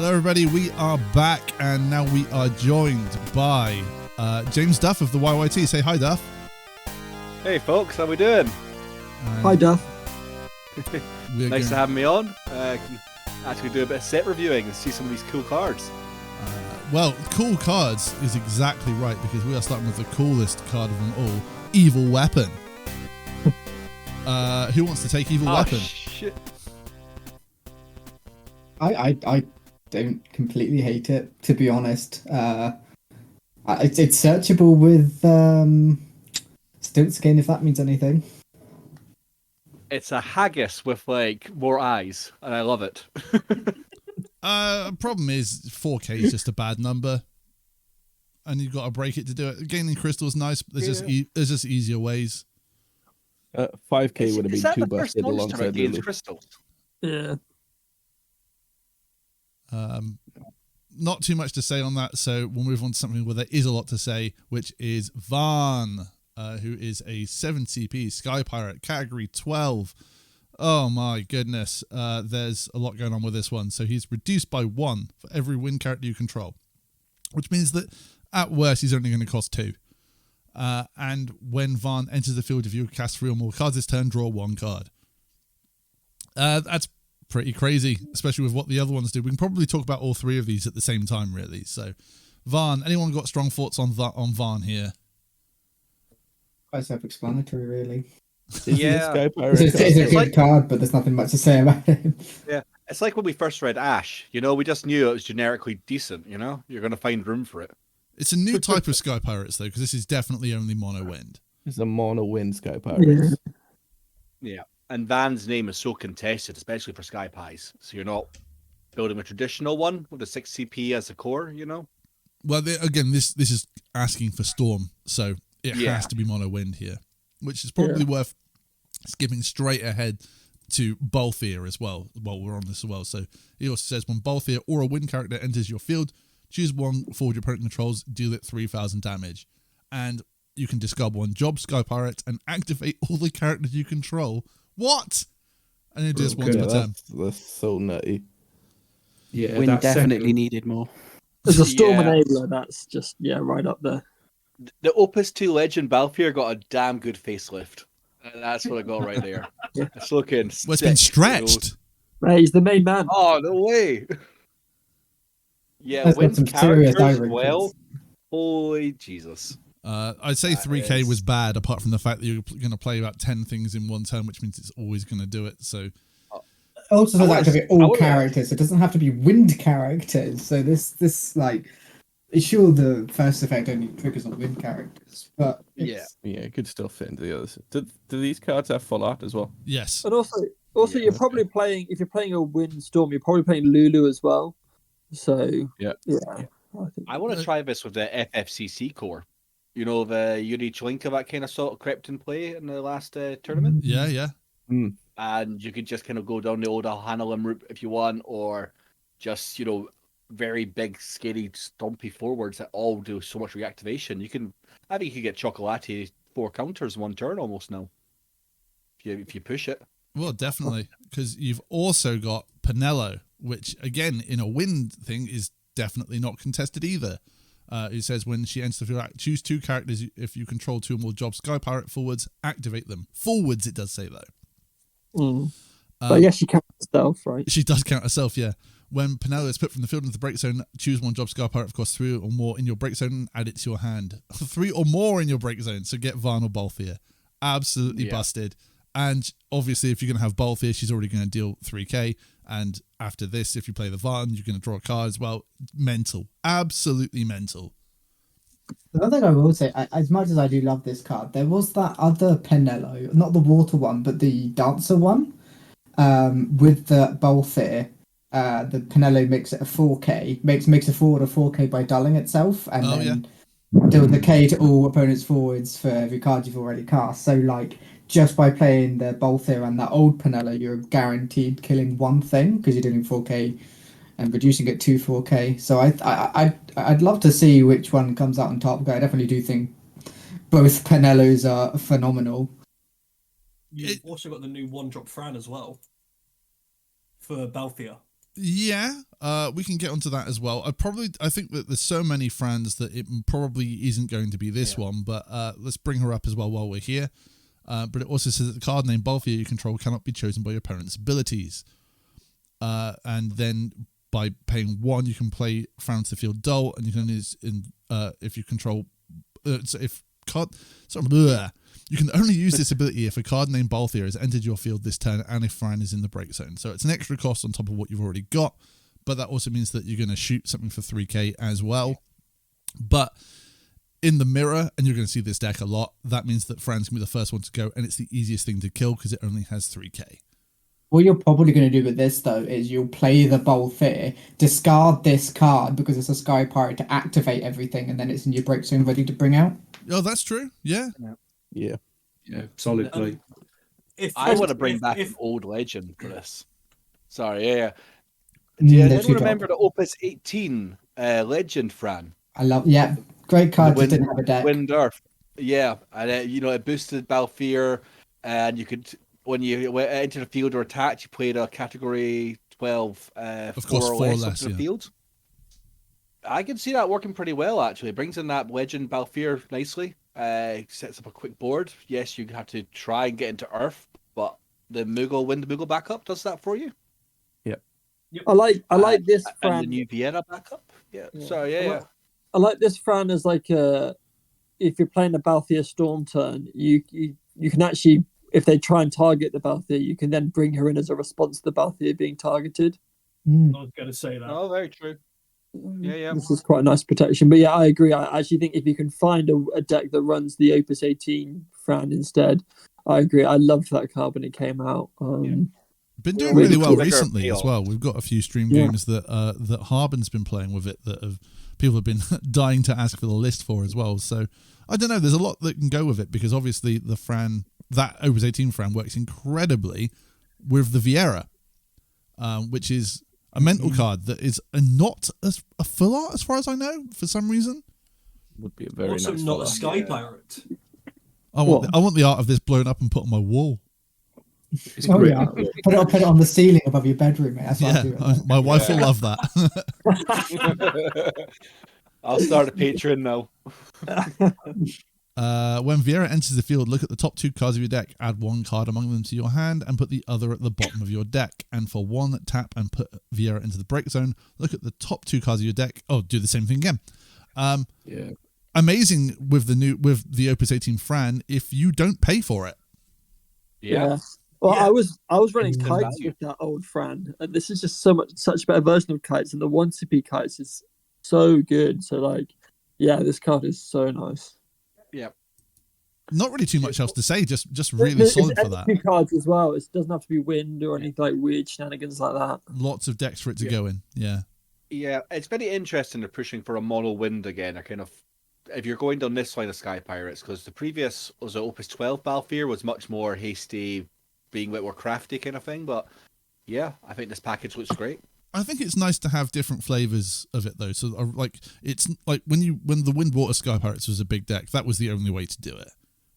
Hello, everybody. We are back, and now we are joined by James Duff of the YYT. Say hi, Duff. Hey, folks. How we doing? Hi, Duff. Nice to have me on. Can actually do a bit of set reviewing and see some of these cool cards. Well, cool cards is exactly right, because we are starting with the coolest card of them all, Evil Weapon. Who wants to take Evil Weapon? Shit. I don't completely hate it, to be honest. It's searchable with Stilt Skin, if that means anything. It's a haggis with like more eyes, and I love it. Problem is 4K is just a bad number, and you've got to break it to do it. Gaining crystals nice, but there's just easier ways. 5K would have been too busted alongside Lulu. Crystals? Yeah. Not too much to say on that, so we'll move on to something where there is a lot to say, which is Varn, who is a 7 CP Sky Pirate, category 12. Oh my goodness, there's a lot going on with this one. So he's reduced by 1 for every wind character you control, which means that at worst he's only going to cost 2. And when Varn enters the field, if you cast 3 or more cards this turn, draw 1 card. That's pretty crazy, especially with what the other ones do. We can probably talk about all 3 of these at the same time, really. So, Varn, anyone got strong thoughts on Varn here? Quite self-explanatory, really. Yeah, It's a good card, but there's nothing much to say about him. Yeah, it's like when we first read Ash. You know, we just knew it was generically decent. You know, you're going to find room for it. It's a new type of Sky Pirates, though, because this is definitely only mono wind. It's a mono wind Sky Pirates. Yeah, and Van's name is so contested, especially for Sky Pies. So you're not building a traditional one with a 6 CP as a core, you know? Well, again, this is asking for Storm, so it has to be mono wind here, which is probably worth skipping straight ahead to Balthier as well, while we're on this as well. So he also says, when Balthier or a wind character enters your field, choose 1 forward your opponent controls, deal it 3,000 damage. And you can discard 1 job Sky Pirate and activate all the characters you control. What? And it does once per turn. That's so nutty. Yeah, Wind definitely needed more. As a Storm Enabler, that's just, right up there. The Opus 2 Legend Balthier got a damn good facelift. That's what I got right there. It's looking well, it's been stretched. Right, he's the main man. Oh, no way. Yeah, That's Wind some serious characters direct well. hits. Holy Jesus. I'd say 3K was bad, apart from the fact that you're going to play about 10 things in one turn, which means it's always going to do it. So Also, does activate all characters. It doesn't have to be wind characters. So this like, sure, the first effect only triggers on wind characters, but yeah, it could still fit into the others. Do these cards have full art as well? Yes. And also, you're probably playing, if you're playing a wind storm, you're probably playing Lulu as well. So yeah. I want to try this with the FFCC core. You know, the Yuri Chlinka that kind of sort of crept in play in the last tournament. Yeah. And you could just kind of go down the old Hanalem route if you want, or just, very big, scary, stompy forwards that all do so much reactivation. I think you could get Chocolati 4 counters 1 turn almost now. If you push it. Well, definitely, because you've also got Pinello, which again in a wind thing is definitely not contested either. It says when she enters the field, choose 2 characters if you control 2 or more jobs Sky Pirate forwards, activate them. Forwards, it does say though. But yes, she counts herself, right? She does count herself, yeah. When Pinello is put from the field into the break zone, choose 1 job Sky Pirate, of course, 3 or more in your break zone, and add it to your hand. 3 or more in your break zone, so get Varn or Balthier. Absolutely busted. And obviously, if you're going to have Balthier, she's already going to deal 3k. And after this, if you play the Varn, you're going to draw a card as well. Mental. Absolutely mental. The one thing I will say, as much as I do love this card, there was that other Pinello, not the water one, but the dancer one, with the Balthier. The Pinello makes it a 4k, makes a forward a 4k by dulling itself, and then deal the k to all opponents' forwards for every card you've already cast. So, like, just by playing the Balthier and that old Pinello, you're guaranteed killing 1 thing because you're doing 4k and reducing it to 4k. So I'd love to see which one comes out on top. I definitely do think both Pinellos are phenomenal. You've also got the new 1-drop Fran as well for Balthier. Yeah, we can get onto that as well. I think that there's so many Frans that it probably isn't going to be this one, but let's bring her up as well while we're here. But it also says that the card named Balthier you control cannot be chosen by your opponent's abilities. And then by paying 1, you can play Frans to field dull, and you can use if you control you can only use this ability if a card named Balthier has entered your field this turn and if Fran is in the break zone. So it's an extra cost on top of what you've already got, but that also means that you're going to shoot something for 3k as well. But in the mirror, and you're going to see this deck a lot, that means that Fran's going to be the first one to go, and it's the easiest thing to kill because it only has 3k. What you're probably going to do with this, though, is you'll play the Balthier, discard this card because it's a Sky Pirate to activate everything, and then it's in your break zone ready to bring out. Oh, that's true. Yeah. Yeah. Yeah, solid play. I want to bring back an old legend for this. Sorry, yeah. Do you anyone remember the Opus 18 legend, Fran? I love, great card. Just didn't have a deck. Wind Earth, yeah, and it boosted Balthier, and you could when you enter the field or attacked, you played a category 12, of course, 4 or less into the field. I can see that working pretty well. Actually, it brings in that legend Balthier nicely. Sets up a quick board. Yes, you have to try and get into Earth, but the Wind Moogle backup does that for you. Yep. I like this Fran. And the new Vienna backup. Yeah. Sorry. Yeah. I like this Fran as like if you're playing a Balthier Storm turn, you can actually, if they try and target the Balthier, you can then bring her in as a response to the Balthier being targeted. I was going to say that. Oh, very true. Yeah. This is quite a nice protection. But yeah, I agree. I actually think if you can find a deck that runs the Opus 18 Fran instead, I agree. I loved that card when it came out. Been doing really well recently as well. We've got a few stream games that Harbin's been playing with it that people have been dying to ask for the list for as well. So I don't know. There's a lot that can go with it because obviously the Fran, that Opus 18 Fran works incredibly with the Vieira, which is a mental card that is not a full art as far as I know for some reason. Would be a very also nice not full a art. Sky Pirate. I want the art of this blown up and put on my wall. It's Oh great. yeah, put it on the ceiling above your bedroom, mate. That's what I do. My wife will love that. I'll start a Patreon now. When Vieira enters the field, look at the top 2 cards of your deck, add 1 card among them to your hand, and put the other at the bottom of your deck. And for 1, tap and put Vieira into the break zone. Look at the top 2 cards of your deck. Oh, do the same thing again. Amazing with the Opus 18 Fran if you don't pay for it. Yeah. Well, I was running kites with that old Fran, and this is just such a better version of kites, and the 1 CP kites is so good. So this card is so nice. Yeah. Not really too much else to say. Just really solid for that. 2 cards as well. It doesn't have to be wind or anything like weird shenanigans like that. Lots of decks for it to go in. Yeah. Yeah, it's very interesting. They're pushing for a mono wind again. If you're going down this line of Sky Pirates, because the previous was the Opus 12 Balthier was much more hasty, being a bit more crafty kind of thing. But yeah, I think this package looks great. I think it's nice to have different flavors of it though. So it's like when the Windwater Sky Pirates was a big deck, that was the only way to do it.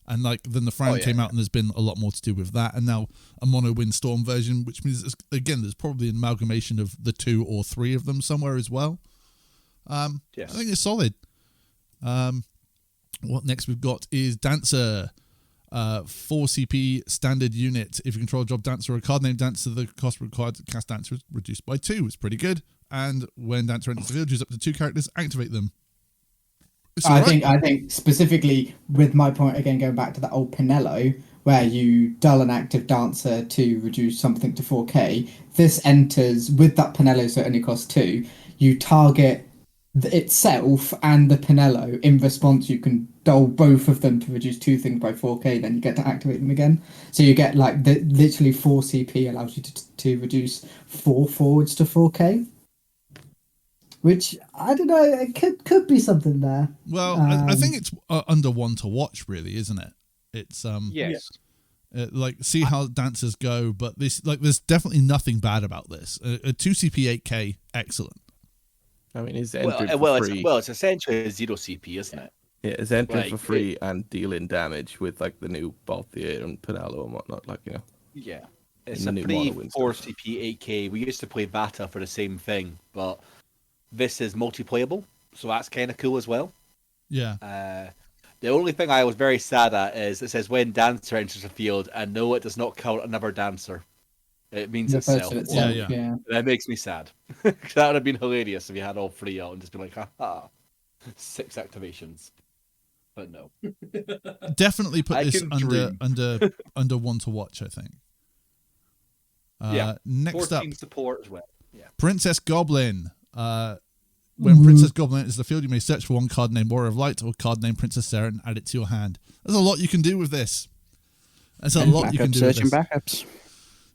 And then the Fran came out and there's been a lot more to do with that. And now a mono Windstorm version, which means again there's probably an amalgamation of the 2 or 3 of them somewhere as well. I think it's solid. What next we've got is Dancer. 4 CP standard unit. If you control a job Dancer or a card named Dancer, the cost required to cast Dancer is reduced by 2. It's pretty good. And when Dancer enters the field, use up to 2 characters, activate them. I think specifically with my point again, going back to that old Pinello, where you dull an active Dancer to reduce something to 4k. This enters with that Pinello, so it only costs 2. You target itself and the Pinello. In response, you can dull both of them to reduce 2 things by 4k. Then you get to activate them again. So you get literally 4 CP allows you to reduce 4 forwards to 4k. Which I don't know, it could be something there. Well, I think it's under one to watch, really, isn't it? It's yes. See how dancers go, but there's definitely nothing bad about this. A 2 CP 8k, excellent. I mean, it's entering for free. It's essentially a 0 CP, isn't it? Yeah, it's entering for free and dealing damage with the new Balthier and Pinello and whatnot. Yeah. It's in a the new pretty Morrowind 4 stuff. CP 8K. We used to play Vata for the same thing, but this is multiplayable, so that's kind of cool as well. Yeah. The only thing I was very sad at is it says when dancer enters the field, and no, it does not count another dancer. It means The itself. person itself, Yeah. yeah. That makes me sad. That would have been hilarious if you had all three out and just been like, haha, 6 activations. But no. Definitely put I this can under one to watch, I think. Yeah. Next up, 14 support as well. Yeah. Princess Goblin. When Princess Goblin enters the field, you may search for one card named Warrior of Light or card named Princess Sarah and add it to your hand. There's a lot you can do with this. There's a lot you can do with searching this. backups.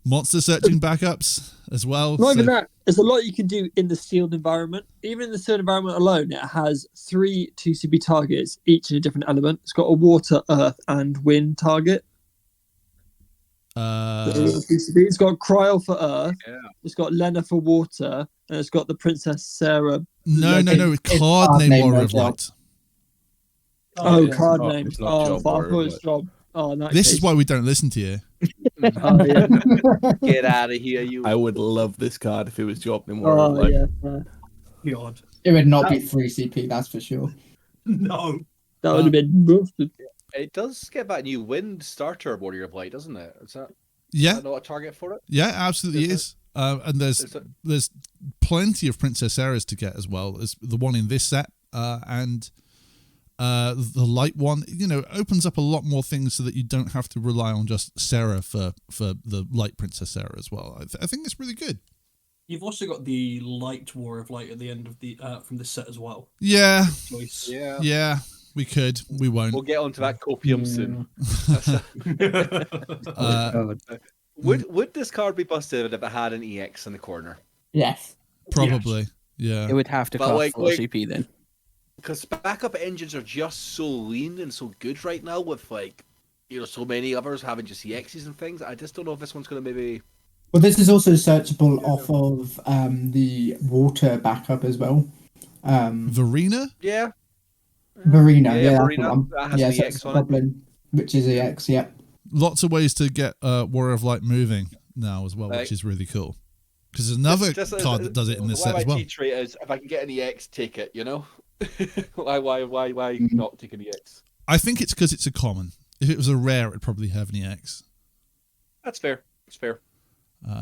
Monster searching backups as well. Not even that. There's a lot you can do in the sealed environment. Even in the sealed environment alone, it has 3 2CB targets, each in a different element. It's got a water, earth, and wind target. It's got Cryo for earth. Yeah. It's got Lena for water, and it's got the Princess Sarah. No. Card name Warrior of Light. Card name. It's not job, I thought it was job. Oh, this is why we don't listen to you. Yeah. Get out of here, you. I would love this card if it was job name Warrior of Light. Yeah. God. It would not be 3 CP, that's for sure. No. That would have been busted. It does get that new wind starter Warrior of Light, doesn't it? Is that Yeah. not a target for it? Yeah, absolutely is. And there's plenty of Princess Sarahs to get as well as the one in this set, and the light one. Opens up a lot more things so that you don't have to rely on just Sarah for the light Princess Sarah as well. I think it's really good. You've also got the light War of Light at the end of the from this set as well. Yeah. Choice. Yeah. We could. We won't. We'll get onto that copium soon. Would this card be busted if it had an EX in the corner? Yes. Probably. Yeah. It would have to But cost 4 CP then. Because backup engines are just so lean and so good right now with so many others having just EXs and things. I just don't know if this one's going to maybe... Well, this is also searchable off of the water backup as well. Verena? Yeah. Verena, Verena. That has yeah, an so EX it's on it. Goblin, which is EX, yep. Lots of ways to get Warrior of Light moving now as well, which is really cool. Because there's another card that does it in this set as well. My cheat rate is if I can get an EX, take it, Why not take an EX? I think it's because it's a common. If it was a rare, it'd probably have an EX. That's fair. It's fair.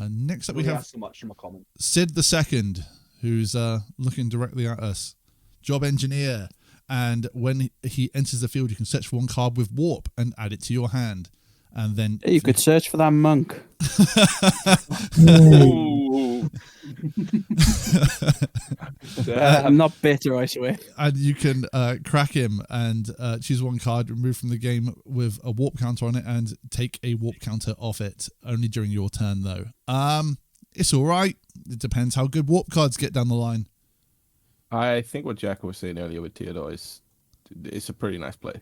Next up, we have so much from a common. Sid the Second, who's looking directly at us. Job engineer. And when he enters the field, you can search for one card with warp and add it to your hand. And then you could search for that monk. I'm not bitter, I swear. And you can crack him and choose one card removed from the game with a warp counter on it and take a warp counter off it. Only during your turn, though. It's all right. It depends how good warp cards get down the line. I think what Jack was saying earlier with Theodore is it's a pretty nice play.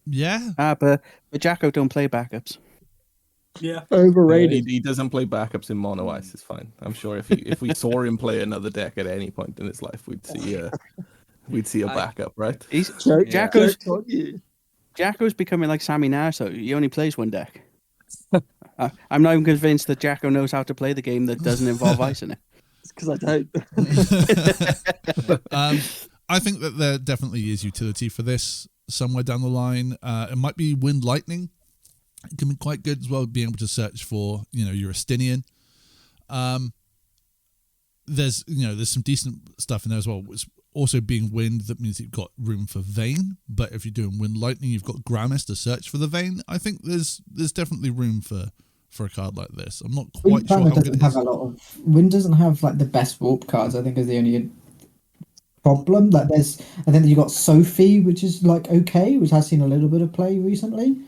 Yeah. But Jacko don't play backups. Yeah. Overrated. He doesn't play backups in mono ice. It's fine. I'm sure if we saw him play another deck at any point in his life, we'd see a backup, right? Jacko's becoming like Sammy now, so he only plays one deck. I'm not even convinced that Jacko knows how to play the game that doesn't involve ice in it. It's because I don't. I think that there definitely is utility for this somewhere down the line. It might be Wind Lightning. It can be quite good as well, being able to search for, your Estinian. There's some decent stuff in there as well. It's also being wind, that means you've got room for Vayne. But if you're doing Wind Lightning, you've got Gramis to search for the Vayne. I think there's definitely room for a card like this. I'm not quite sure how good it is. Wind doesn't have the best warp cards. I think is the only problem. I think you got Sophie, which is okay, which has seen a little bit of play recently.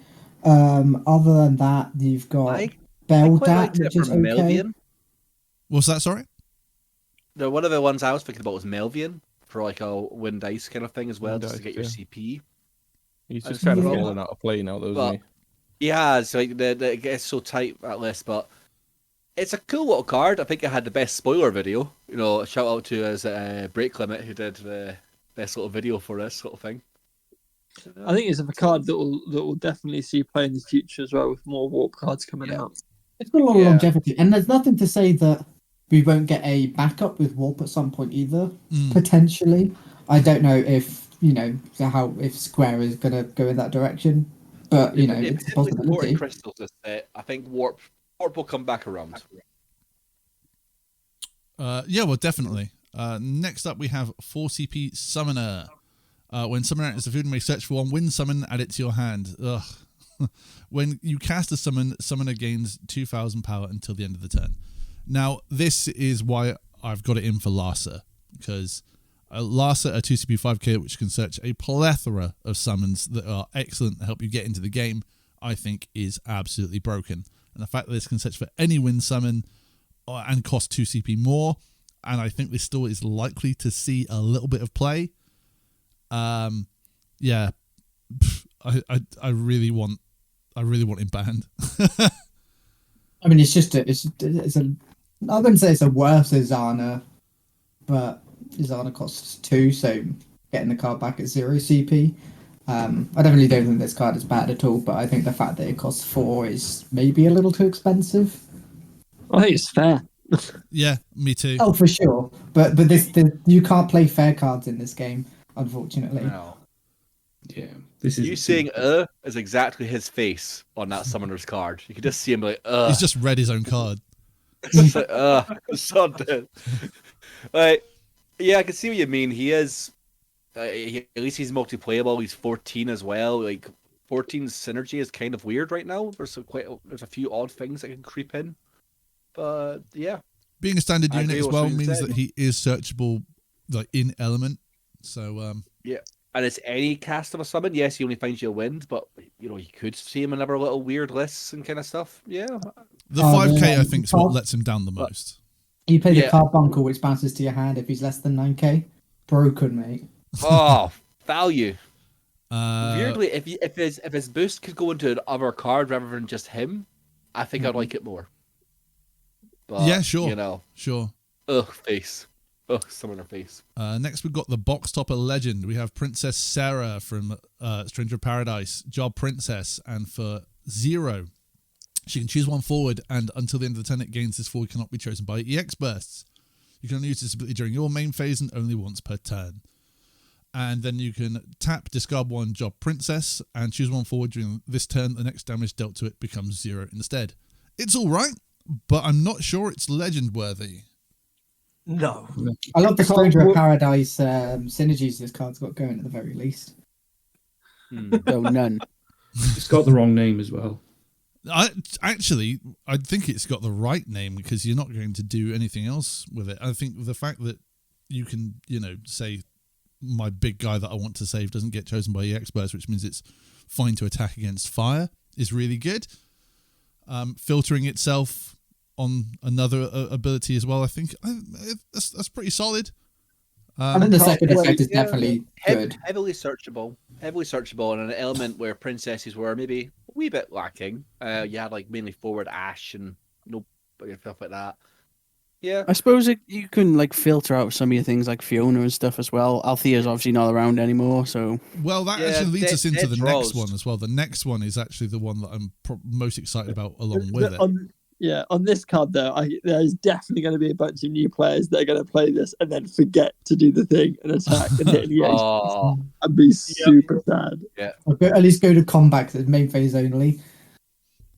Other than that, you've got Beldat, which is okay. Melvian. What's that? Sorry. One of the ones I was thinking about was Melvian for a wind dice kind of thing as well, just to get your CP. He's just kind of falling out of play now, though, isn't he? Yeah, so it gets so tight, that list, but it's a cool little card. I think it had the best spoiler video. A shout out to us Break Limit, who did the best little video for this sort of thing. I think it's a card that will definitely see play in the future as well, with more warp cards coming out. It's got a lot of longevity, and there's nothing to say that we won't get a backup with warp at some point either. Potentially, I don't know if if Square is going to go in that direction, but it's a possibility. Crystals is set. I think warp will come back around. Yeah, well, definitely. Next up, we have 4CP Summoner. When Summoner enters the field, you may search for one wind summon, add it to your hand. Ugh. When you cast a summon, Summoner gains 2,000 power until the end of the turn. Now, this is why I've got it in for Larsa, because Larsa, a 2CP 5k, which can search a plethora of summons that are excellent to help you get into the game, I think is absolutely broken. And the fact that this can search for any wind summon and cost 2CP more, and I think this still is likely to see a little bit of play. Yeah, I really want him banned. I mean, it's a. I wouldn't say it's a worse Izana, but Izana costs 2, so getting the card back at 0 CP. I definitely don't think this card is bad at all, but I think the fact that it costs 4 is maybe a little too expensive. I think it's fair. Yeah, me too. Oh, for sure. But you can't play fair cards in this game, unfortunately. No. Yeah. This is you saying is exactly his face on that summoner's card. You can just see him like He's just read his own card. It's like, so dead. Like, yeah, I can see what you mean. He is at least he's multiplayable. He's 14 as well. Like 14's synergy is kind of weird right now. There's a few odd things that can creep in. But yeah. Being a standard unit as well means that he is searchable like in element. So yeah. And it's any cast of a summon. Yes, he only finds you a wind, but you could see him in other little weird lists and kind of stuff. Yeah. The 5k I think is what lets him down the most. You play the carbuncle, which bounces to your hand if he's less than 9k. Broken, mate. Oh, value. Weirdly, if his boost could go into another card rather than just him, I think I'd like it more. But, yeah, sure. Sure. Ugh, face. Ugh, summoner face. Next, we've got the box topper legend. We have Princess Sarah from Stranger of Paradise, Job Princess, and for 0, she can choose one forward, and until the end of the turn, it gains this forward cannot be chosen by EX bursts. You can only use this ability during your main phase and only once per turn. And then you can tap, discard 1 Job Princess, and choose one forward during this turn. The next damage dealt to it becomes 0 instead. It's all right, but I'm not sure it's legend worthy. No. I love the Stranger of Paradise synergies this card's got going at the very least. No, none. It's got the wrong name as well. I think it's got the right name because you're not going to do anything else with it. I think the fact that you can, say my big guy that I want to save doesn't get chosen by EX burst, which means it's fine to attack against fire, is really good. Filtering itself on another ability as well, I think that's pretty solid. I think the second effect is definitely good. Heavily searchable, and an element where princesses were maybe a wee bit lacking. You had like mainly forward Ash and stuff like that. Yeah, I suppose you can like filter out some of your things like Fiona and stuff as well. Althea's obviously not around anymore, so well that actually leads us into the next one as well. The next one is actually the one that I'm most excited about along with it. On this card though, there's definitely going to be a bunch of new players that are going to play this and then forget to do the thing and attack and hit the edge and be super sad. Yeah, at least go to combat because it's main phase only.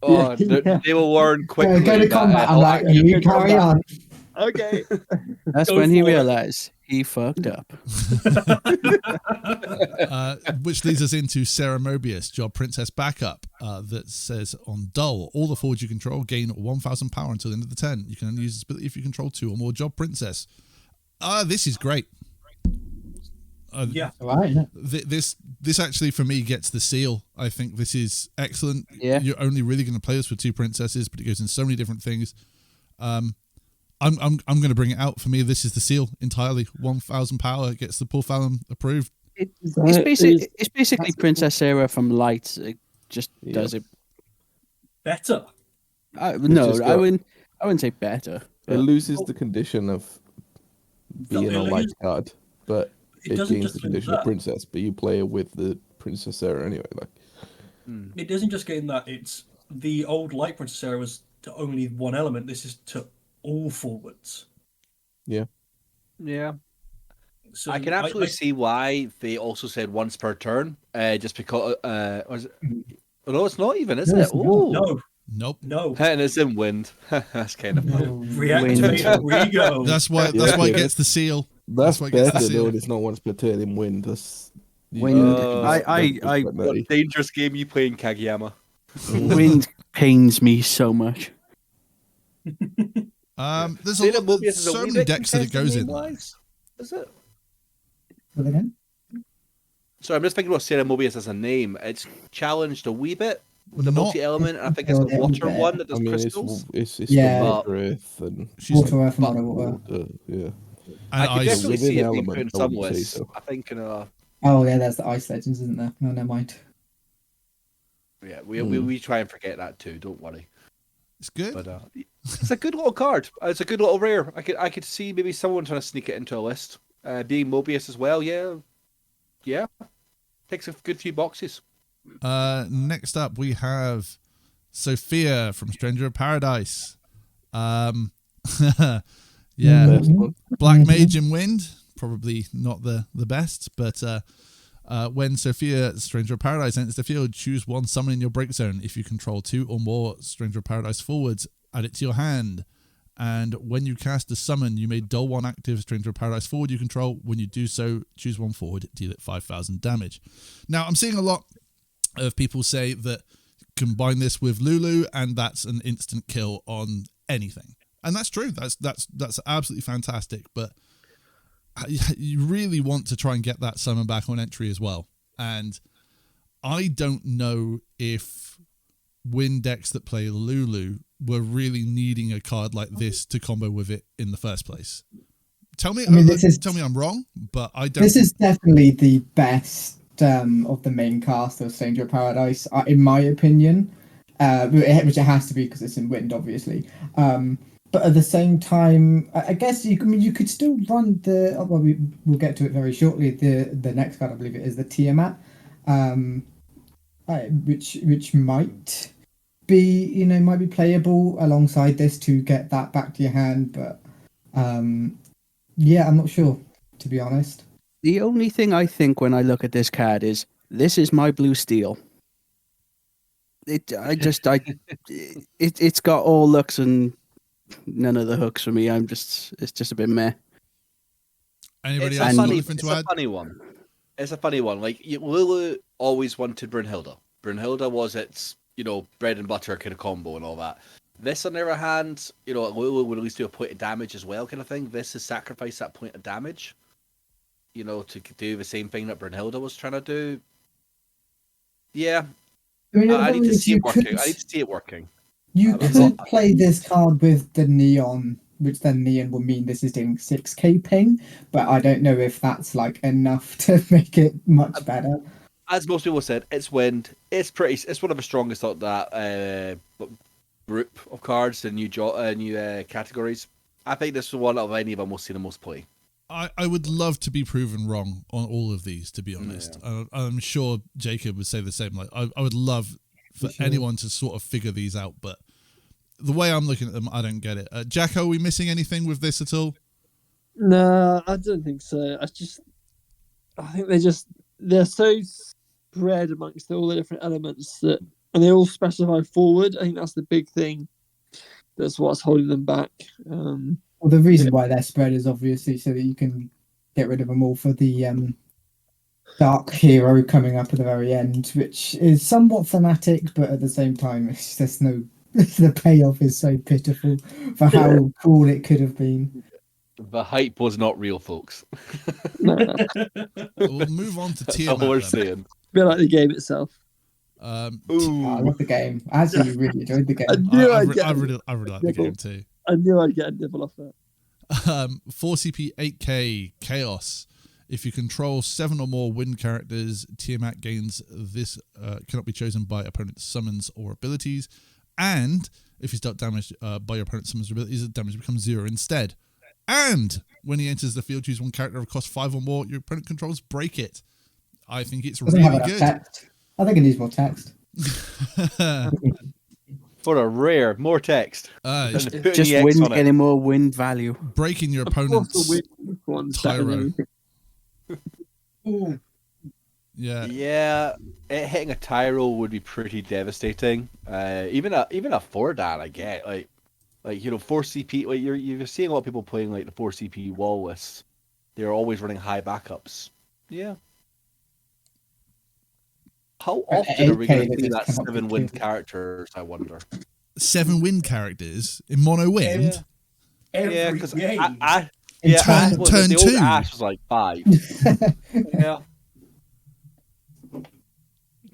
Oh, they will learn quickly. Go to combat. I'm like, you carry on. Okay. That's when he realized he fucked up. Which leads us into Sarah Mobius, Job Princess Backup, that says on Dull, all the forwards you control gain 1,000 power until the end of the turn. You can only use this ability if you control 2 or more Job Princess. This is great. Yeah. Right. This actually for me gets the seal. I think this is excellent. Yeah. You're only really going to play this for 2 princesses, but it goes in so many different things. I'm going to bring it out. For me, this is the seal entirely. 1,000 power gets the Paul Fallon approved. It's basically Princess Sarah from Light. It just does it better. I wouldn't say better. It loses the condition of being a light card, but it gains the condition of princess. But you play with the Princess Sarah anyway. Like, It doesn't just gain that. It's the old Light Princess Sarah was to only one element. This is to all forwards. Yeah. So I can absolutely see why they also said once per turn, just because. Was it? Oh, no, it's not even, is No, it? it's not. Oh, Nope. No. and it's in wind. That's kind of fun. Reactivate Rigo. That's why it gets the seal. that's why it gets the better seal. though. It's not once per turn in wind. That's Wind. I What dangerous game you playing, Kageyama? Wind pains me so much. There's Sailor so Mobius is a wee many bit decks that it goes in. name-wise. Is it? Well, again? So I'm just thinking about Sarah Mobius as a name. It's challenged a wee bit with the Not- multi-element, and I think it's the water one that does crystals. it's Yeah. the water, earth, and She's Water, earth, and but- water. yeah. I could ice. definitely Within see it being element, put in I some wouldn't say lists. so. I think Oh, yeah, there's the Ice Legends, isn't there? No, never mind. yeah, we try and forget that too. Don't worry. It's good. But it's a good little card. It's a good little rare. I could see maybe someone trying to sneak it into a list. Being Mobius as well. Yeah. Takes a good few boxes. Next up, we have Sophia from Stranger of Paradise. Yeah, Best one. Black Mage in Wind, probably not the best, but when Sophia, Stranger of Paradise, enters the field, choose one summon in your break zone. If you control 2 or more Stranger of Paradise forwards, add it to your hand. And when you cast a summon, you may dull one active Stranger of Paradise forward you control. When you do so, choose one forward, deal it 5,000 damage. Now, I'm seeing a lot of people say that combine this with Lulu, and that's an instant kill on anything. And that's true. That's absolutely fantastic. But you really want to try and get that summon back on entry as well. And I don't know if win decks that play Lulu were really needing a card like this to combo with it in the first place. Tell me, tell me I'm wrong, but I don't. This is definitely the best of the main cast of Stranger of Paradise, in my opinion. Which it has to be because it's in Wind, obviously. But at the same time, I guess you could still run the. Well, we'll get to it very shortly. The next card, I believe it is the Tiamat, which might be might be playable alongside this to get that back to your hand. But yeah, I'm not sure, to be honest. The only thing I think when I look at this card is this is my blue steel. It's got all looks and none of the hooks for me. It's just a bit meh. Anybody It's else a got funny, anything to it's a add? funny one. It's a funny one. Like Lulu always wanted Brunhilde. Brunhilde was its bread and butter kind of combo and all that. This, on the other hand, Lulu would at least do a point of damage as well, kind of thing. This is sacrifice that point of damage, to do the same thing that Brunhilde was trying to do. Yeah, I need to see it working. I need to see it working. You could play this card with the Neon, which then Neon will mean this is doing 6k ping, but I don't know if that's enough to make it much better. As most people said, it's Wind. It's one of the strongest of that group of cards, the new categories. I think this is one of any of them we'll see the most play. I would love to be proven wrong on all of these, to be honest. Yeah. I'm sure Jacob would say the same. I would love for anyone to sort of figure these out, but the way I'm looking at them, I don't get it. Jack, are we missing anything with this at all? No, I don't think so. I think they're so spread amongst all the different elements and they all specify forward. I think that's the big thing. That's what's holding them back. Well, the reason why they're spread is obviously so that you can get rid of them all for the Dark Hero coming up at the very end, which is somewhat thematic, but at the same time, it's just the payoff is so pitiful for how cool it could have been. The hype was not real, folks. No. We'll move on to Tiamat. All we're saying. A bit like the game itself. I love the game. I actually really enjoyed the game. I really like the game too. I knew I'd get a nibble off that. 4CP 8K Chaos. If you control 7 or more wind characters, Tiamat gains this cannot be chosen by opponent's summons or abilities. And if he's dealt damage by your opponent's summons or abilities, the damage becomes 0 instead. And when he enters the field, choose one character of cost 5 or more your opponent controls, break it. I think it's Doesn't have really enough good. text. I think it needs more text. For a rare, more text. It's And put an Just EX wind on it. getting more wind value. breaking your Of course, opponent's the wind one's better Tyro. than anything. Yeah. Yeah, hitting a Tyro would be pretty devastating. Even a 4-dan, I get like 4 CP. Like you're seeing a lot of people playing like the 4 CP wall lists. They're always running high backups. Yeah. How often are we going to see that 7 wind characters? I wonder. 7 wind characters in mono wind. Yeah, because game. turn the old 2. Ash was like 5. Yeah.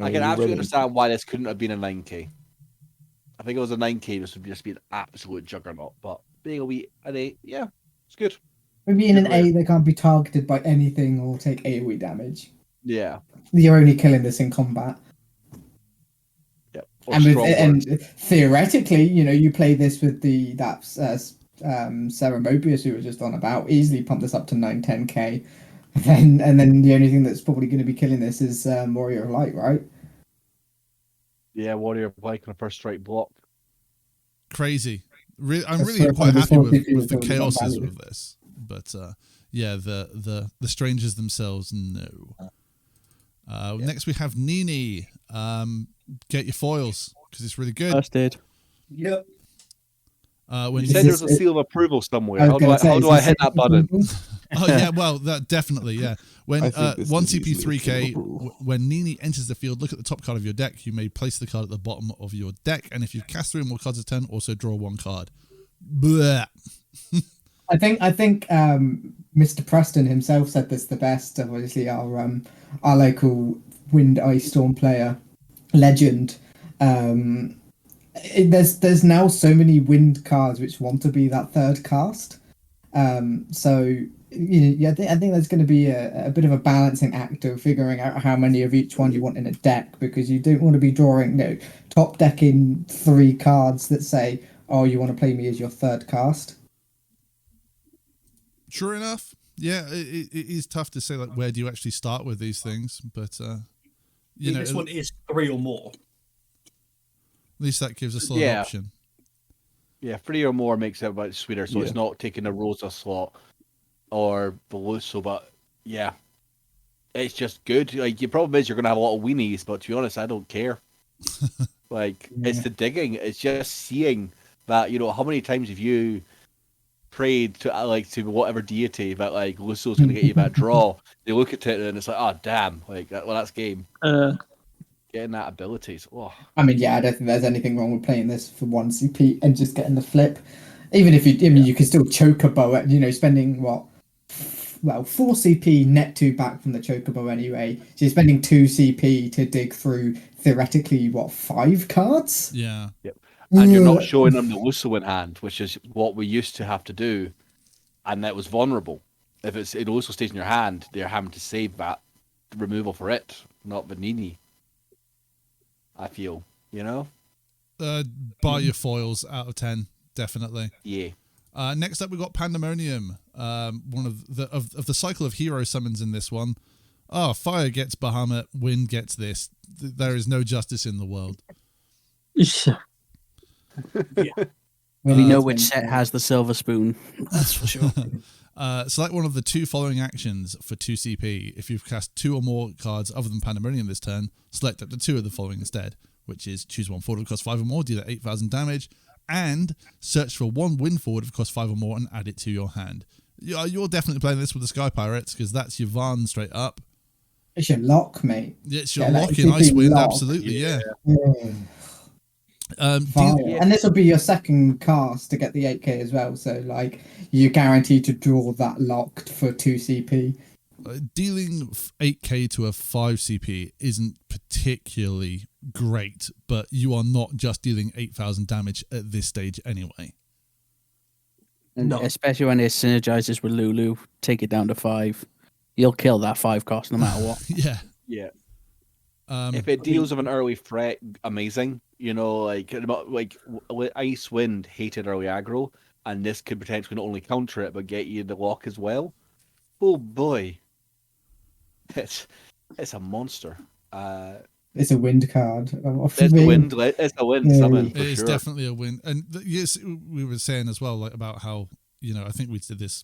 I can absolutely understand why this couldn't have been a 9K. I think it was a 9K. This would just be an absolute juggernaut. But being an 8, yeah, it's good. Maybe in an 8, they can't be targeted by anything or take AoE damage. Yeah. You're only killing this in combat. Yep. And theoretically, you play this with Sarah Mobius, who was just on about, easily pump this up to 9-10k. And then the only thing that's probably going to be killing this is Warrior of Light, right? Yeah, Warrior of Light on a first strike block. Crazy. I'm really quite happy with the chaoses with this. But yeah, the strangers themselves, no. Next we have Nini. Get your foils because it's really good. Busted. Yep. When You said there's a seal of approval somewhere. How do I hit that button? Oh yeah, well that definitely, yeah. When I think this 1 is CP easily 3K, approvable. when Nini enters the field, look at the top card of your deck. You may place the card at the bottom of your deck, and if you cast 3 or more cards a turn, also draw 1 card. Blah. I think Mr. Preston himself said this the best. Obviously, our local Wind Ice Storm player, legend. There's now so many wind cards which want to be that third cast. So I think there's going to be a bit of a balancing act of figuring out how many of each one you want in a deck, because you don't want to be drawing top decking 3 cards that say, oh, you want to play me as your third cast. Sure enough, yeah, it is tough to say like where do you actually start with these things, but This one is 3 or more. At least that gives us a lot of option. Yeah, 3 or more makes it about sweeter, so it's not taking a Rosa slot or the Lusso, but yeah, it's just good. Like, the problem is you're going to have a lot of weenies, but to be honest, I don't care. It's the digging. It's just seeing that, how many times have you prayed to whatever deity that Lucio's going to get you that draw. They look at it and it's like, oh damn, that's game. Getting that abilities. Oh. I mean, yeah, I don't think there's anything wrong with playing this for 1 CP and just getting the flip. Even if you can still chocobo it, spending 4 CP net 2 back from the chocobo anyway. So you're spending 2 CP to dig through theoretically 5 cards? Yeah. Yep. And you're not showing them the Lusso in hand, which is what we used to have to do, and that was vulnerable. If it Lusso stays in your hand, they're having to save that removal for it, not the Nini. I feel, Buy your foils out of 10, definitely. Yeah. Next up, we've got Pandemonium. One of the cycle of hero summons in this one. Oh, fire gets Bahamut, wind gets this. There is no justice in the world. We know which set has the silver spoon. That's for sure. Select one of the 2 following actions for 2 CP. If you've cast 2 or more cards other than Pandemonium this turn, select up to 2 of the following instead, which is choose 1 forward that costs 5 or more, deal 8,000 damage, and search for 1 wind forward that costs 5 or more and add it to your hand. You're definitely playing this with the Sky Pirates because that's your Varn straight up. It's your lock, mate. Yeah, it's your lock in Icewind, absolutely, yeah. And this will be your second cast to get the 8k as well, so you're guaranteed to draw that locked for 2 CP. Dealing 8k to a 5 CP isn't particularly great, but you are not just dealing 8,000 damage at this stage anyway. And especially when it synergizes with Lulu, take it down to 5. You'll kill that 5 cost no matter what. Yeah. Yeah. If it deals with an early threat, amazing. Icewind hated early aggro, and this could potentially not only counter it but get you the lock as well. Oh boy, It's a monster. It's a wind card. It's a wind. It's a wind Yeah, summon it for It is sure. definitely a win. And yes, we were saying as well, like about how, I think we did this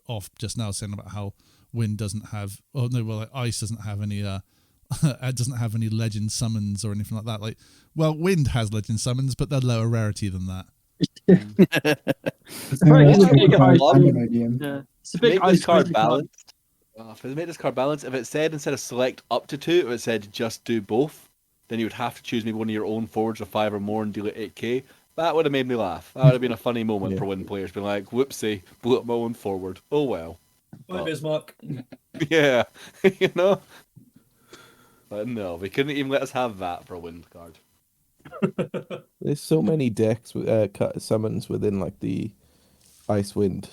off just now, saying about how wind doesn't have, like ice doesn't have any, it doesn't have any legend summons or anything like that. Like, well, wind has legend summons, but they're lower rarity than that. It's a very Yeah, big yeah, ice Pandemonium. Yeah, it's a To big make ice this card wizard card. balanced. If it made this card balanced, if it said instead of select up to 2, if it said just do both, then you would have to choose maybe one of your own forwards of 5 or more and deal it 8k. That would have made me laugh. That would have been a funny moment for wind players, being like, "Whoopsie, blew up my own forward. Oh well." Bye, Bismarck. Yeah, But no, we couldn't even let us have that for a wind card. There's so many decks with summons within like the ice wind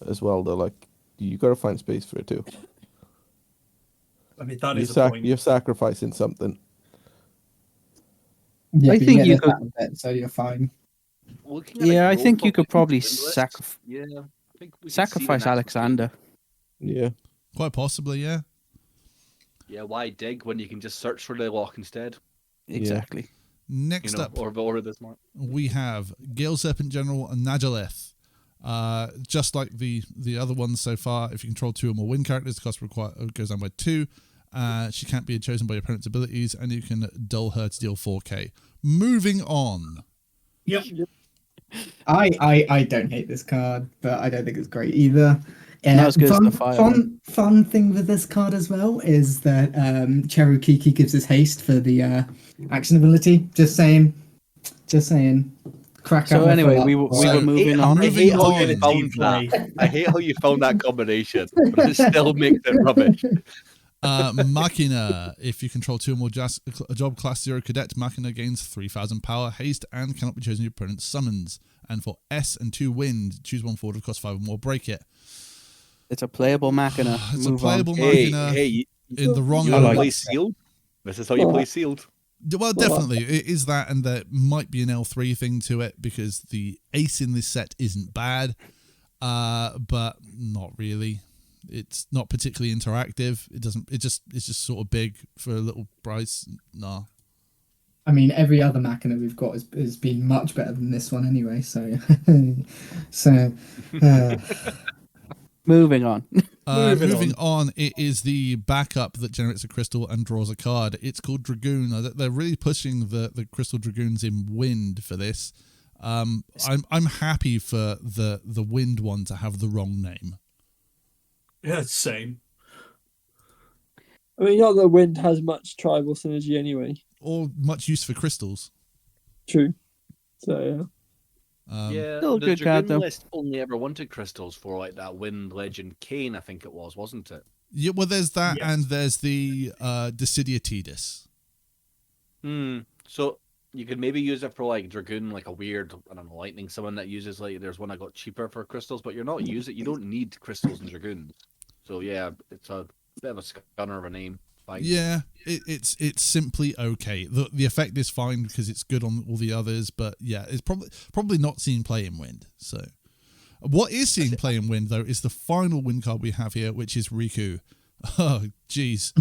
as well. They're like you got to find space for it too. I mean, that is the point. You're sacrificing something. Yeah, I but think get you this could- out of it, so you're fine. Yeah, I think you could probably Yeah, I think we could see sacrifice an actual- Alexander. Yeah. Quite possibly, yeah. Yeah, why dig when you can just search for the lock instead? Exactly. Next up, or this mark. we have Gale Serpent General and Najaleth. Just like the other ones so far, if you control 2 or more wind characters, the cost goes down by 2. She can't be chosen by your opponent's abilities, and you can dull her to deal 4k. Moving on. Yep. I don't hate this card, but I don't think it's great either. Not as good as the fire fun thing with this card as well is that Cherokee gives us haste for the action ability. Just saying. Crack So out anyway, the we were So, moving on. I hate how you Moving found that. I hate how you found that combination, but it still makes it rubbish. Machina. If you control 2 or more job class 0 cadet, Machina gains 3,000 power, haste, and cannot be chosen your opponent's summons. And for S and 2 wind, choose one forward of cost 5 or more, break it. It's a playable Machina. It's Move a playable on. Machina Hey, in the wrong you order. want to play sealed? This is how you play sealed. Well, definitely. It is that, and there might be an L3 thing to it because the ace in this set isn't bad, but not really. It's not particularly interactive. It's just sort of big for a little price. Nah. I mean, every other Machina we've got has been much better than this one anyway. So, Moving on. Moving on, it is the backup that generates a crystal and draws a card. It's called Dragoon. They're really pushing the crystal dragoons in wind for this. I'm happy for the wind one to have the wrong name. Yeah, it's the same. I mean, not that wind has much tribal synergy anyway. Or much use for crystals. True. So Yeah, Still a the good card, Dragoon though. list only ever wanted crystals for like that Wind Legend Kane, I think it was, wasn't it? Yeah, well, there's that, Yes. and there's the Decidia Tidus. So you could maybe use it for like Dragoon, like a weird, I don't know, lightning summon that uses like there's one I got cheaper for crystals, but you're not using you don't need crystals and Dragoons. So yeah, it's a bit of a scunner of a name. Fine. Yeah, it's simply okay. The effect is fine because it's good on all the others, but yeah, it's probably not seen play in wind. So what is seen play in wind though is the final wind card we have here, which is Riku. Oh jeez.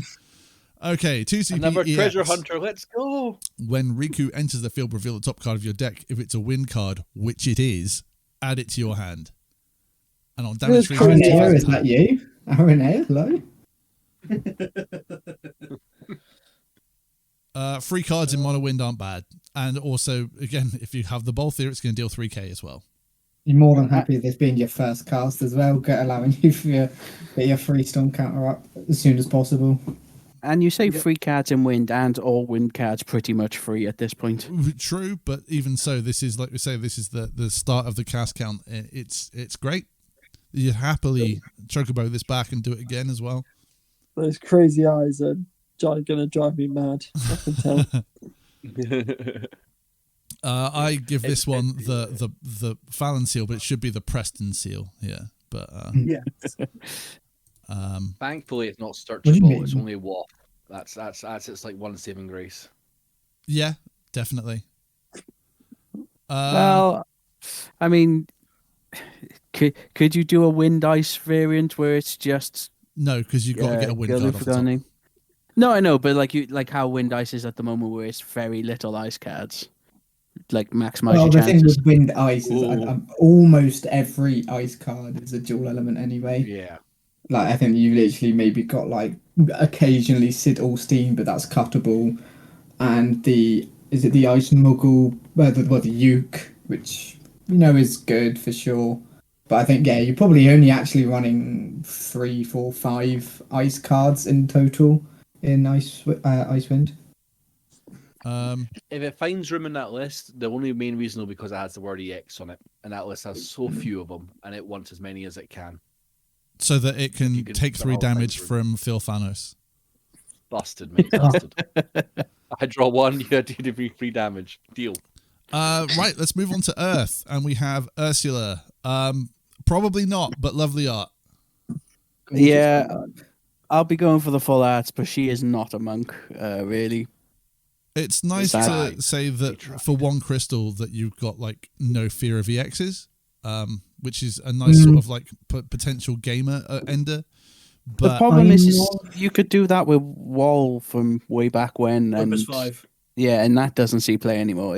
Okay, 2 CP Another EX. treasure hunter, let's go. When Riku enters the field, reveal the top card of your deck. If it's a wind card, which it is, add it to your hand. And on damage free, Aaron it's Ayer, 2,000 is that you? Aaron Ayer, hello. 3 cards in mono wind aren't bad. And also, again, if you have the both here, it's going to deal 3k as well. You're more than happy with this being your first cast as well, allowing you for get your free storm counter up as soon as possible. And you say free cards in wind and all wind cards pretty much free at this point. True, but even so, this is, like we say, this is the start of the cast count. It's great. You'd happily Chocobo this back and do it again as well. those crazy eyes are going to drive me mad. I can tell. I give this one the Fallon seal, but it should be the Preston seal here. But Yeah. Thankfully, it's not do you searchable. mean? It's only WAP. That's its like one saving grace. yeah, definitely. Well, I mean, could you do a wind ice variant where it's just No, because you've got to get a wind Gilly card off the forgotten top. name? No, I know, but like how Wind Ice is at the moment, where it's very little ice cards, like maximize Well, your the thing chances. with Wind Ice is Ooh. almost every ice card is a dual element anyway. Yeah. Like, I think you literally maybe got like occasionally Sid Allstein, but that's cuttable. And is it the Ice Muggle, the Uke, which is good for sure. But I think you're probably only actually running 3, 4, 5 ice cards in total in Icewind. If it finds room in that list, the only main reason will be because it has the word EX on it, and that list has so few of them, and it wants as many as it can. So that it can You can take 3 somehow damage find from Phil Thanos. Busted, mate. Busted. I draw 1, you had to do 3 damage. Deal. Right, let's move on to Earth, and we have Ursula. Probably not, but lovely art. Yeah, I'll be going for the full arts, but she is not a monk, really. It's nice to say that for 1 crystal that you've got like no fear of EXs, which is a nice sort of like potential gamer ender. But the problem is you could do that with Wall from way back when, and Opus 5. yeah, and that doesn't see play anymore.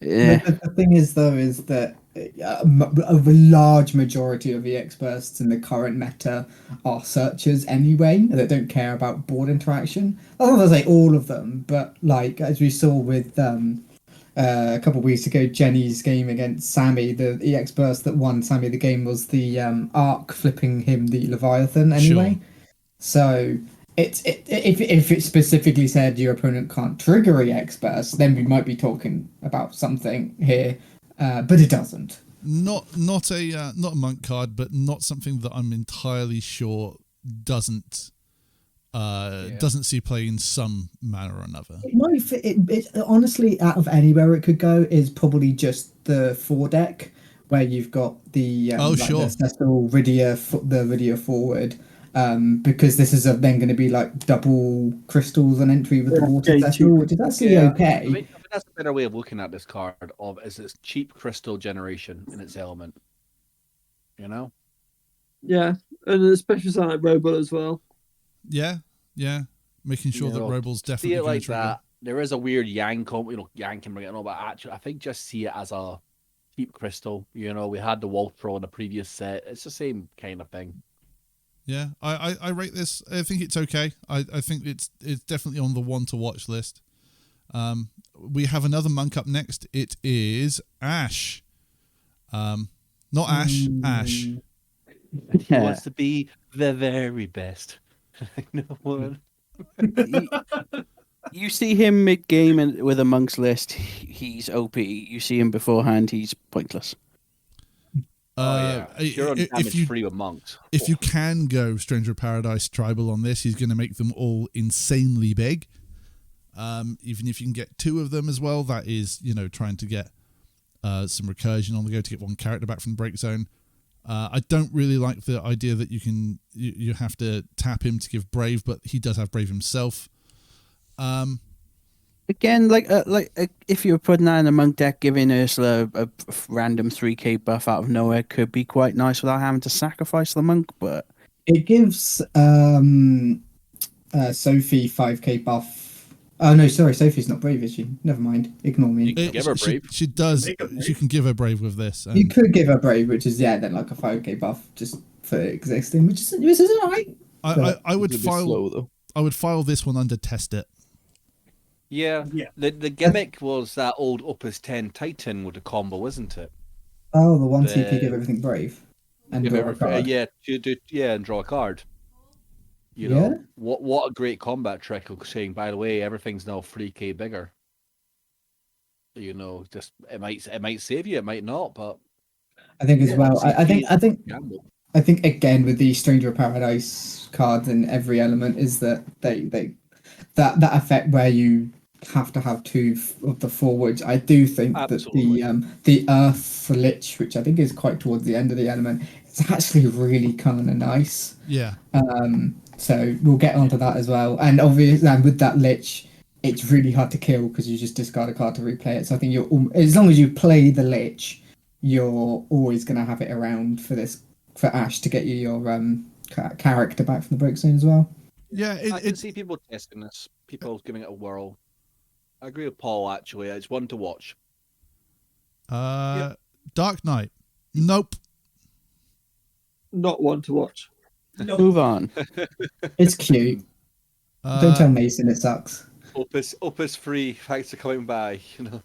The thing is, though, is that a large majority of EX bursts in the current meta are searchers anyway, that don't care about board interaction. I don't want to say all of them, but like as we saw with a couple of weeks ago, Jenny's game against Sammy, the EX burst that won Sammy the game was the Arc flipping him the Leviathan anyway. Sure. So if it specifically said your opponent can't trigger EX burst, then we might be talking about something here, but it doesn't. Not a monk card, but not something that I'm entirely sure doesn't see play in some manner or another. It might fit. It honestly, out of anywhere it could go, is probably just the 4 deck where you've got the sure, the Cecil Rydia forward. Because this is then going to be like double crystals on entry with the water Cecil, which is actually okay. I mean, that's a better way of looking at this card. Is its cheap crystal generation in its element. You know. Yeah, and especially something like Robot as well. Yeah, making sure that Robal's definitely see it like trigger. that. There is a weird yank and we're getting all, but actually, I think just see it as a cheap crystal. You know, we had the Wolf Pro in the previous set. It's the same kind of thing. Yeah, I rate this. I think it's okay. I think it's definitely on the one to watch list. We have another monk up next. It is Ash. Not Ash. Ash. He wants to be the very best. No one. You see him mid game and with a monk's list, he's OP. You see him beforehand, he's pointless. You're on damage free with monks. If you can go Stranger of Paradise tribal on this, he's going to make them all insanely big. Even if you can get 2 of them as well, that is, trying to get some recursion on the go to get 1 character back from the break zone. I don't really like the idea that you have to tap him to give Brave, but he does have Brave himself. Again, if you're putting that in a monk deck, giving Ursula a random 3k buff out of nowhere could be quite nice without having to sacrifice the monk, but it gives Sophie 5k buff. Oh no, sorry, Sophie's not Brave, is she? Never mind. Ignore me. You can give her Brave. She does. She can give her Brave with this. You could give her Brave, which is then like a 5k buff just for existing, which is alright. I would file. I would file this one under test it. Yeah. The gimmick was that old Opus 10 Titan with the combo, wasn't it? Oh, the one you could give everything Brave and draw a card. And draw a card. You know what a great combat trick of saying, by the way, everything's now 3k bigger. Just it might save you, it might not, but I think as well. I think again with the Stranger of Paradise cards in every element is that that effect where you have to have 2 of the forwards. I do think Absolutely. that the Earth Lich, which I think is quite towards the end of the element, it's actually really kind of nice. Yeah. So we'll get onto that as well. And obviously, with that Lich, it's really hard to kill because you just discard a card to replay it. So I think as long as you play the Lich, you're always going to have it around for Ash to get you your character back from the break zone as well. Yeah, I can see people testing this, people giving it a whirl. I agree with Paul, actually. It's one to watch. Dark Knight. Nope. Not one to watch. Move on. It's cute. Don't tell Mason it sucks. Opus free. Thanks for coming by. You know.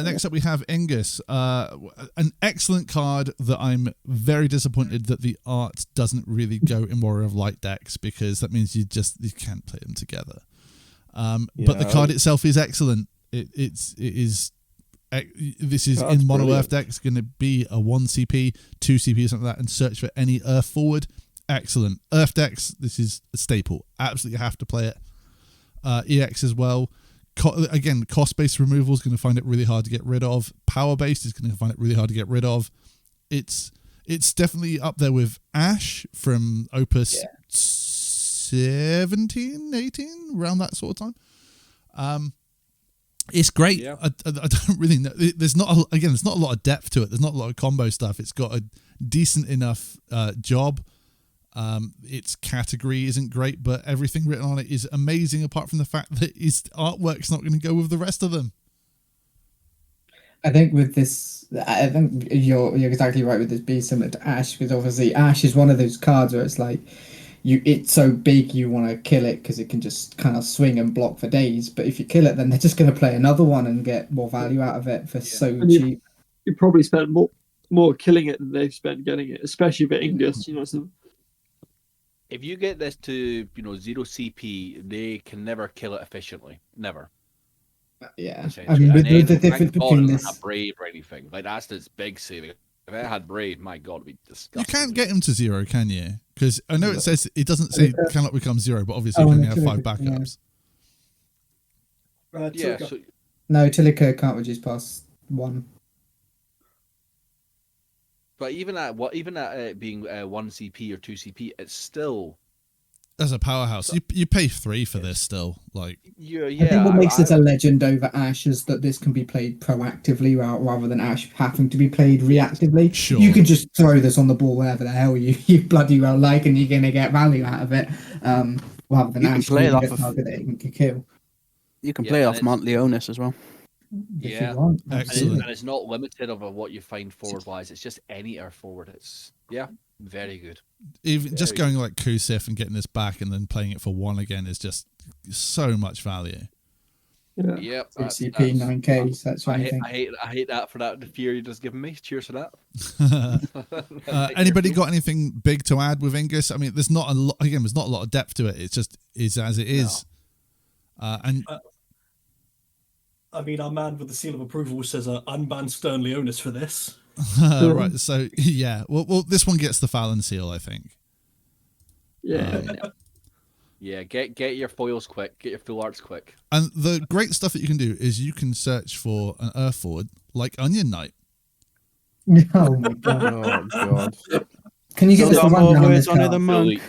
Next up, we have Ingus. An excellent card that I'm very disappointed that the art doesn't really go in Warrior of Light decks, because that means you can't play them together. But the card itself is excellent. This is in Mono Earth decks going to be a 1 CP, 2 CP, something like that, and search for any Earth forward. Excellent. Earth decks, this is a staple. Absolutely have to play it. EX as well. Again, cost-based removal is going to find it really hard to get rid of. Power-based is going to find it really hard to get rid of. It's definitely up there with Ash from Opus 17, 18, around that sort of time. It's great. Yeah. I don't really know. There's not a lot of depth to it. There's not a lot of combo stuff. It's got a decent enough job. Its category isn't great, but everything written on it is amazing, apart from the fact that his artwork's not going to go with the rest of them. I think with this, I think you're exactly right with this being similar to Ash, because obviously Ash is one of those cards where it's like, it's so big you want to kill it because it can just kind of swing and block for days. But if you kill it, then they're just going to play another one and get more value out of it for so cheap. You probably spend more killing it than they've spent getting it, especially for Ingus. You know, so If you get this to 0 CP, they can never kill it efficiently. Never. Yeah, I mean, with the difference between this, not brave or anything. Like, that's its big saving. If it had brave, my God, it'd be disgusting. You can't get him to 0, can you? Because I know it says, it doesn't say cannot become 0, but obviously you can only have 5 backups. Yeah. No, Tilica can't reduce past 1. But even at it being 1 CP or 2 CP, it's still as a powerhouse. You pay 3 for this still. Like, yeah. I think what makes it a legend over Ash is that this can be played proactively rather than Ash having to be played reactively. Sure. You can just throw this on the ball wherever the hell you bloody well like, and you're going to get value out of it. Rather than Ash being a target that it can kill. You can play off Montleonis as well. Yeah, excellent. And it's not limited of what you find forward wise. It's just any Earth forward. It's very good. Even just going like Kusif and getting this back and then playing it for 1 again is just so much value. Yeah. Yep. 6CP, 9K. So that's what I hate that for that. The fear you just given me. Cheers for that. Anybody got anything big to add with Ingus? I mean, there's not a lot. Again, there's not a lot of depth to it. It's just is as it is. And I mean, our man with the seal of approval says unban Stern Leonis for this. Right, so yeah. Well, this one gets the Fallon seal, I think. Yeah. Yeah, get your foils quick. Get your full arts quick. And the great stuff that you can do is you can search for an Earth forward like Onion Knight. Oh my god. Oh god. Can you get this rundown on this on the card? monk?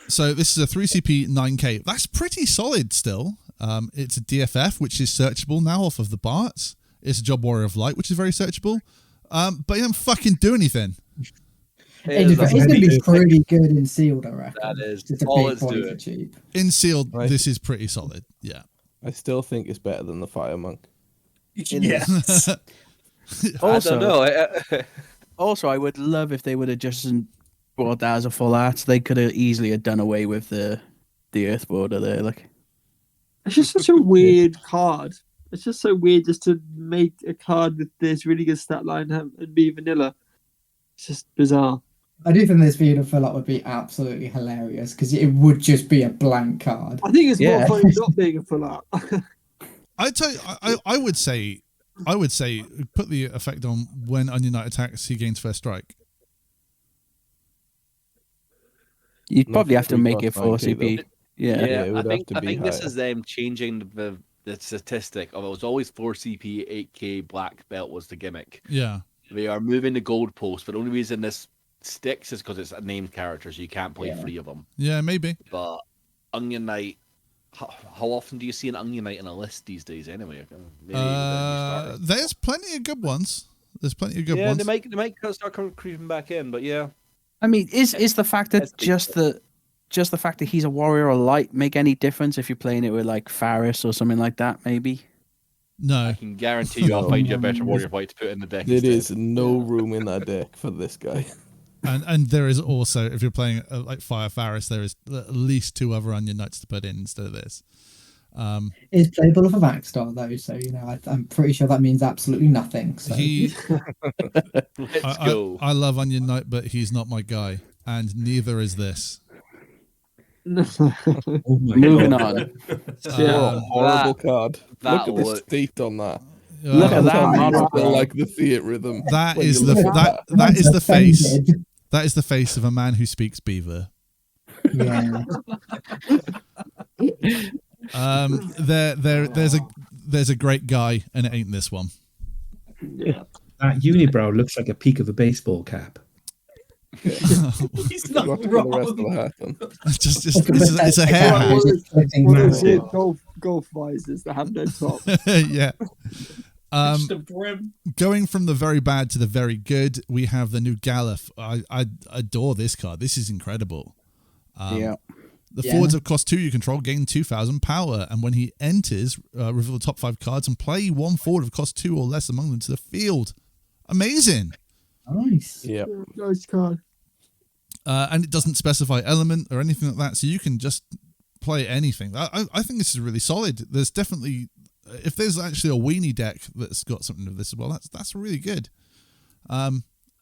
So this is a 3CP 9K. That's pretty solid still. It's a DFF, which is searchable now off of the Barts. It's a Job Warrior of Light, which is very searchable. But it doesn't fucking do anything. It's going to be pretty good in sealed, I reckon. That is just a all big it's body for doing. cheap. In sealed, this is pretty solid. Yeah. I still think it's better than the Fire Monk. Yeah. Also, I don't know. also, I would love if they would have just brought that as a full art. They could have easily done away with the Earth border there. Like, It's just such a weird card. It's just so weird just to make a card with this really good stat line and be vanilla. It's just bizarre. I do think this video fill up would be absolutely hilarious because it would just be a blank card. I think it's more funny not being a full art. I'd tell you, I would say put the effect on when Onion Knight attacks, he gains first strike. you'd Not probably for have to 3 make plus it 4 9K though. CP. Yeah. it would have to I be think this higher. is them changing the statistic of it was always 4 CP, 8K, black belt was the gimmick. Yeah. They are moving the goalpost, but the only reason this sticks is because it's a named character, so you can't play 3 of them. Yeah, maybe. But Onion Knight, how often do you see an Onion Knight in a list these days anyway? Maybe There's plenty of good ones. There's plenty of good yeah, ones. they might start creeping back in, but yeah. I mean, is the fact that That's just the fact that he's a warrior of light make any difference if you're playing it with like Faris or something like that? Maybe. No. I can guarantee you I'll find you a better warrior fight to put in the deck. There instead. is no room in that deck for this guy. And there is also, if you're playing like Fire Faris, there is at least 2 other Onion Knights to put in instead of this. It's playable with a Vaxstar though, so I'm pretty sure that means absolutely nothing. So. Let's go. I love Onion Knight, but he's not my guy, and neither is this. Oh my Moving God. on. What a horrible card. that Look at the look- state on that. Look at that Tell me you model. still like the theatre rhythm. That when is you the look at that is the face. Offended. That is the face of a man who speaks Beaver. Yeah. There's a great guy, and it ain't this one. That unibrow looks like a peak of a baseball cap. He's not What's for the rest of wrong. the hat then? It's a hair hat. One of Massive. those golf visors that have no top. Yeah. Just a brim. Going from the very bad to the very good, we have the new Galuf. I adore this card. This is incredible. Yeah. The Yeah. forwards of cost 2 you control gain 2,000 power, and when he enters, reveal the top 5 cards and play 1 forward of cost 2 or less among them to the field. Amazing. Nice. Yeah. Nice card. And it doesn't specify element or anything like that, so you can just play anything. I think this is really solid. There's definitely, if there's actually a weenie deck that's got something of this as well, that's really good.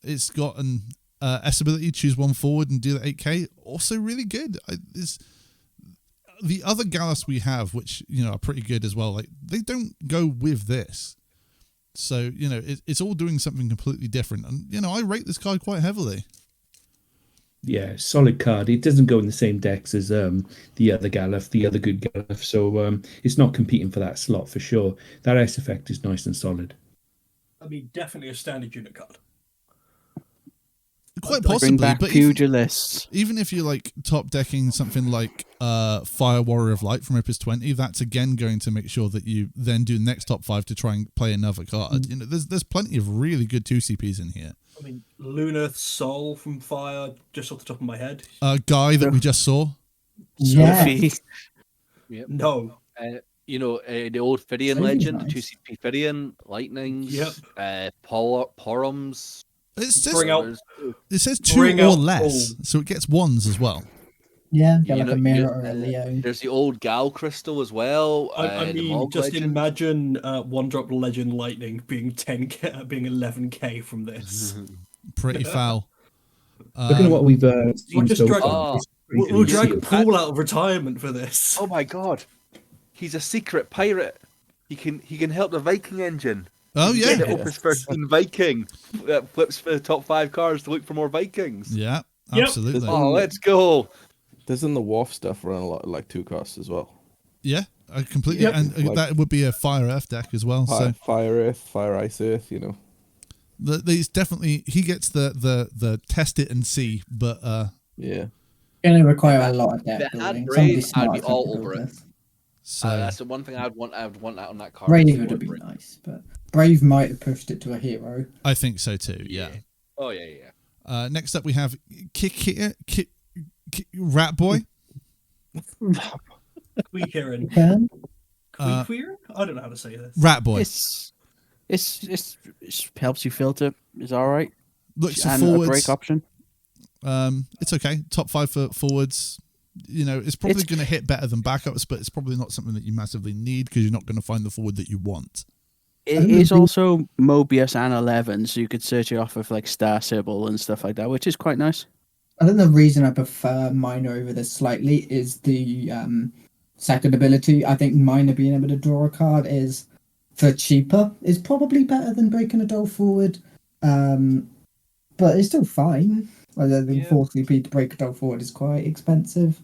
It's got an S ability, choose 1 forward and do the 8k. Also really good. The other Gallus we have, which are pretty good as well, like they don't go with this. So it's all doing something completely different, and I rate this card quite heavily. Yeah, solid card. It doesn't go in the same decks as the other Galuf, the other good Galuf, so it's not competing for that slot for sure. That S effect is nice and solid. I mean, definitely a standard unit card. Quite Bring possibly, back but pugilists. even if you're like top decking something like Fire Warrior of Light from Opus 20, that's again going to make sure that you then do next top 5 to try and play another card. There's plenty of really good 2CPs in here. I mean, Lunar's Soul from Fire, just off the top of my head. Guy that we just saw. Yeah. Sophie. Yep. No. The old Fidian Sophie's legend, nice. 2CP Fidian, Lightnings, Yep. Porums. It says, Bring out- it says 2 bring or out less, all. so it gets 1s as well. Yeah, get You like know- a mirror or a you- Leo. There's the old Gal Crystal as well. I the mean, Mog just legend. imagine One Drop Legend Lightning being 10k, being 11k from this. Pretty foul. Looking at what we've We'll seen just so drag- far, it's pretty We'll good. drag Paul out of retirement for this. Oh my god, he's a secret pirate. He can help the Viking engine. Oh Get yeah, the Opus 13 Viking that flips for the top 5 cards to look for more Vikings. yeah, Yep. absolutely. Oh, let's go! Doesn't the Wharf stuff run a lot like 2 costs as well? Yeah, I completely, Yep. and Like- that would be a Fire Earth deck as well. So Fire Earth, Fire Ice Earth, these definitely he gets the test it and see, but Yeah. Going to require a lot of If deck it had building. Brave, Somebody I'd smart be is gonna all build over it. this. so That's the one thing I'd want that on that card. Brave is would have more been Brave. nice, but Brave might have pushed it to a hero. I think so too. Yeah. Oh yeah. Next up we have Rat Boy. Queeran. Can? Queeran? I don't know how to say this. Rat Boy It's helps you filter. Is all right. looks for And a forwards. break option. It's okay. Top 5 for forwards. It's probably It's- going to hit better than backups, but it's probably not something that you massively need because you're not going to find the forward that you want. It is also Mobius and 11, so you could search it off of like Star Sybil and stuff like that, which is quite nice. I think the reason I prefer Minor over this slightly is the second ability. I think Minor being able to draw a card is, for cheaper, is probably better than breaking a doll forward. But it's still fine. I think 4CP to break a doll forward is quite expensive.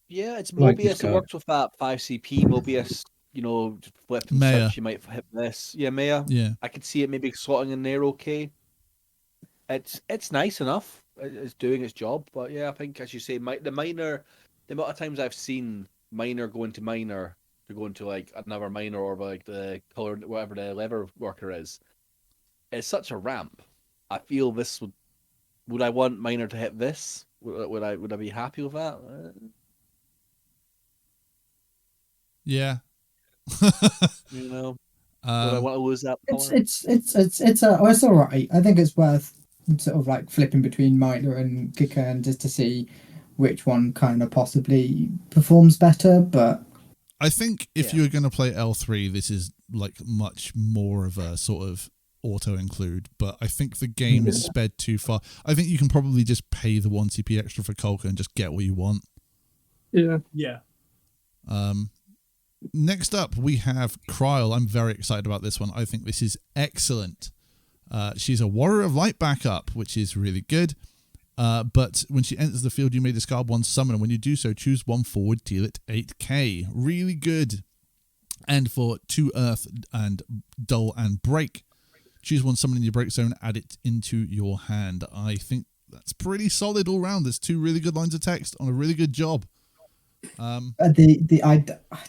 Yeah, it's Like this Mobius. It card. works with that 5CP Mobius. Flip and Maya. such. You might hit this. Yeah, Maya. Yeah. I could see it maybe slotting in there okay. It's nice enough. It's doing its job, but yeah, I think as you say, the minor. The amount of times I've seen minor go into minor to go into like another minor or like the color whatever the lever worker is, it's such a ramp. I feel this would Would I want Miner to hit this? Would I be happy with that? Yeah. You know, would I want to lose that power? It's all right. I think it's worth sort of like flipping between Miner and Kicker and just to see which one kind of possibly performs better. But I think if you're going to play L3, this is like much more of a sort of auto include, but I think the game is sped too far. I think you can probably just pay the 1 CP extra for Kolka and just get what you want. Yeah. Next up, we have Kryl. I'm very excited about this one. I think this is excellent. She's a Warrior of Light backup, which is really good. But when she enters the field, you may discard 1 summon, and when you do so, choose 1 forward, deal it 8k. Really good. And for 2 Earth and Dull and Break, choose 1 summon in your break zone, add it into your hand. I think that's pretty solid all round. There's 2 really good lines of text on a really good job. I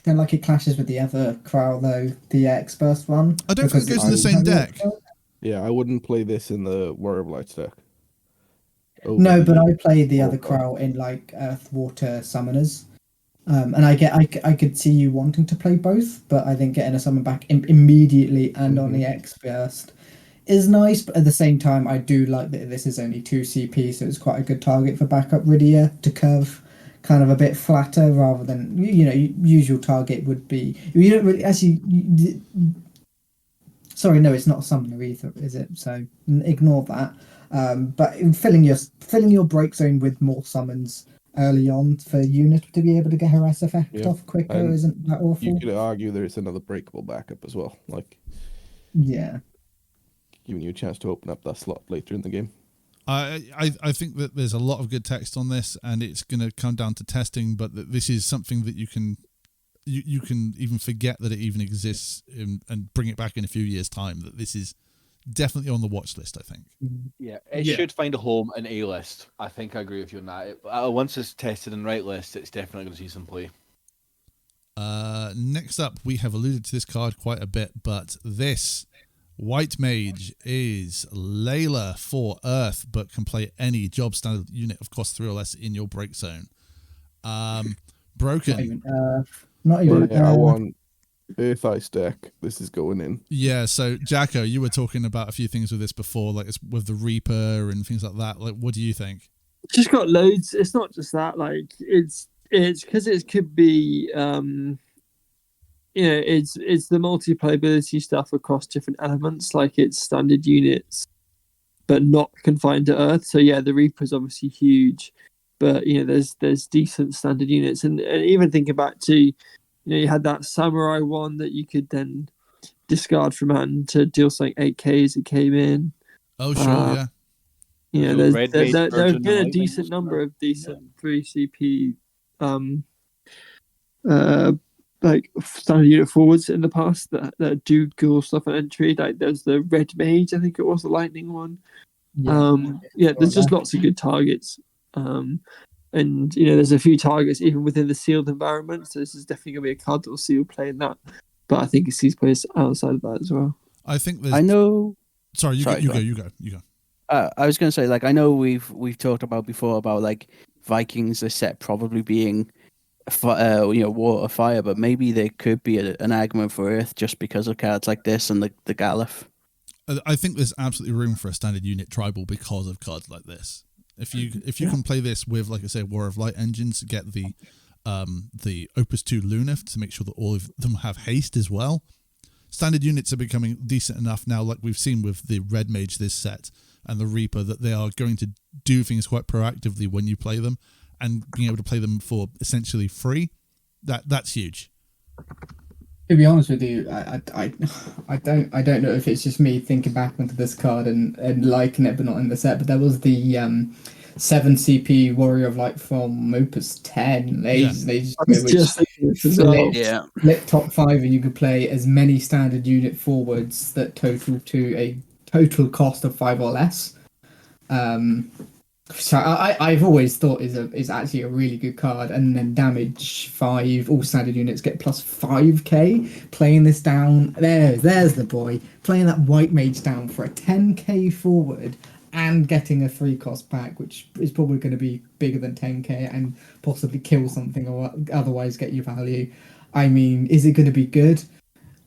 don't like it clashes with the other Kryl though, the X-Burst one. I don't think it goes in the same deck. Yeah, I wouldn't play this in the Warrior of Light deck. No, but I play the other Kryl in like Earth Water Summoners. And I could see you wanting to play both, but I think getting a summon back immediately and on the X Burst is nice. But at the same time, I do like that this is only 2 CP, so it's quite a good target for backup Rydia to curve kind of a bit flatter rather than usual target would be. You don't really actually. Sorry, no, it's not a summoner either, is it? So ignore that. But in filling your break zone with more summons early on for unit to be able to get her S effect off quicker isn't that awful. You could argue there's another breakable backup as well, like giving you a chance to open up that slot later in the game. I think that there's a lot of good text on this, and it's going to come down to testing. But this is something that you can even forget that it even exists and bring it back in a few years' time. That this is definitely on the watch list, I think. Yeah, it should find a home in A list. I think I agree with you on that. Once it's tested in right list, it's definitely going to see some play. Next up, we have alluded to this card quite a bit, but this White Mage is Layla for Earth, but can play any job standard unit of cost 3 or less in your break zone. Broken. Not even. I want Earth Ice deck. This is going in. Yeah. So Jacko, you were talking about a few things with this before, like it's with the Reaper and things like that. Like, what do you think? Just got loads. It's not just that. Like it's because it could be. It's the multi-playability stuff across different elements, like it's standard units, but not confined to Earth. So yeah, the Reaper is obviously huge, but there's decent standard units, and even thinking back to, you had that Samurai one that you could then discard from hand to deal something 8k as it came in. Oh sure, yeah. There's been a decent number of decent 3 CP like standard unit forwards in the past that do cool stuff on entry. Like there's the Red Mage, I think it was the Lightning one. There's just lots of good targets. And there's a few targets even within the sealed environment. So this is definitely gonna be a card that will see you playing that. But I think it sees players outside of that as well. I think I know. Sorry, you go. I was gonna say, like, I know we've talked about before about like Vikings, the set probably being water, fire, but maybe there could be an argument for Earth just because of cards like this and the Galef. I think there's absolutely room for a standard unit tribal because of cards like this. If you can play this with, like I say, War of Light engines, get the Opus XXI Lunaf to make sure that all of them have haste as well. Standard units are becoming decent enough now, like we've seen with the Red Mage this set and the Reaper, that they are going to do things quite proactively when you play them. And being able to play them for essentially free, that's huge. To be honest with you, I don't know if it's just me thinking back onto this card and liking it, but not in the set. But there was the 7 CP Warrior of Light from Opus 10. They just flip top 5, and you could play as many standard unit forwards that total to a total cost of 5 or less. So I've always thought is actually a really good card, and then damage 5, all standard units get plus 5k. Playing this down, there's the boy, playing that White Mage down for a 10k forward and getting a 3-cost pack, which is probably going to be bigger than 10k and possibly kill something or otherwise get you value. I mean, is it going to be good?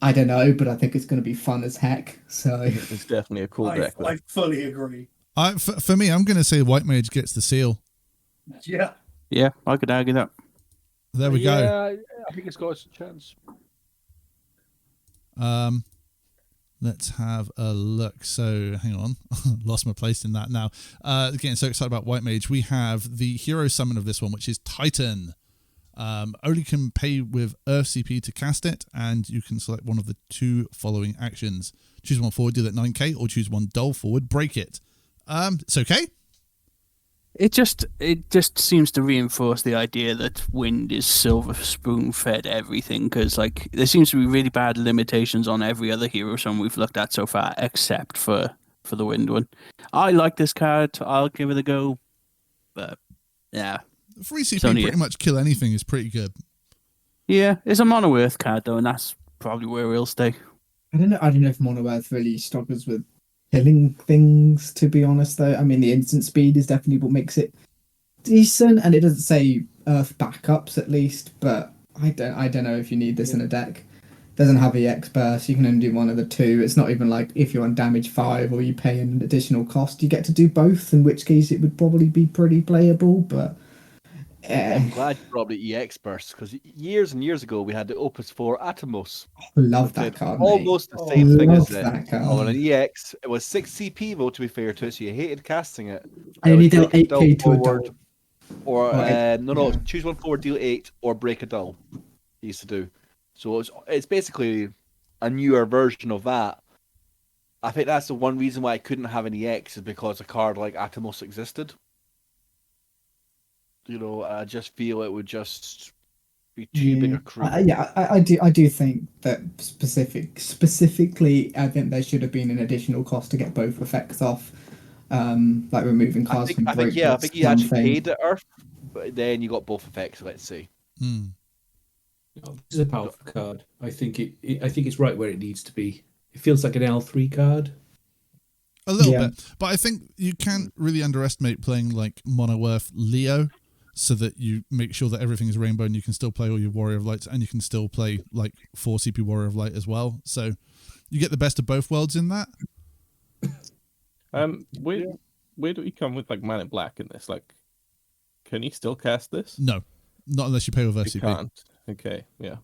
I don't know, but I think it's going to be fun as heck. So It's definitely a cool deck. I fully agree. For me, I'm going to say White Mage gets the seal. Yeah. Yeah, I could argue that. There we go. Yeah, I think it's got a chance. Let's have a look. So hang on, lost my place in that now. Getting so excited about White Mage. We have the hero summon of this one, which is Titan. Only can pay with Earth CP to cast it, and you can select one of the 2 following actions. Choose one forward, deal it 9k, or choose one dull forward, break it. It's okay. It just seems to reinforce the idea that wind is silver spoon fed everything, because like there seems to be really bad limitations on every other hero summon we've looked at so far, except for the wind one. I like this card. I'll give it a go, but yeah, 3 CP pretty much kill anything is pretty good. Yeah, it's a mono earth card though, and that's probably where we'll stay. I don't know if mono earth really struggles with killing things, to be honest, though. I mean, the instant speed is definitely what makes it decent, and it doesn't say earth backups at least, but I don't know if you need this in a deck. It doesn't have EX burst, you can only do one of the 2. It's not even like if you're on damage 5 or you pay an additional cost, you get to do both, in which case it would probably be pretty playable, but I'm glad you brought up the EX burst, because years and years ago we had the Opus 4 Atomos. Love that card, mate. Almost the same thing as it. Card. On an EX, it was 6 CP though, to be fair to it, so you hated casting it. And you need to 8k to a forward, dull. or yeah. choose one forward, deal 8, or break a dull. He used to do. So it's basically a newer version of that. I think that's the one reason why I couldn't have an EX, is because a card like Atomos existed. You know, I just feel it would just be too big a crew. I do think that specifically, I think there should have been an additional cost to get both effects off, like removing cards from break. I think you actually paid the Earth, but then you got both effects. Let's see. Oh, this is a powerful card. I think it's right where it needs to be. It feels like an L3 card. A little bit, but I think you can't really underestimate playing like Mono Earth Leo, so that you make sure that everything is rainbow and you can still play all your Warrior of Lights, and you can still play like 4 CP Warrior of Light as well. So you get the best of both worlds in that. Where do we come with like Man in Black in this? Like, can he still cast this? No, not unless you pay with Earth CP. Can't. Okay, yeah.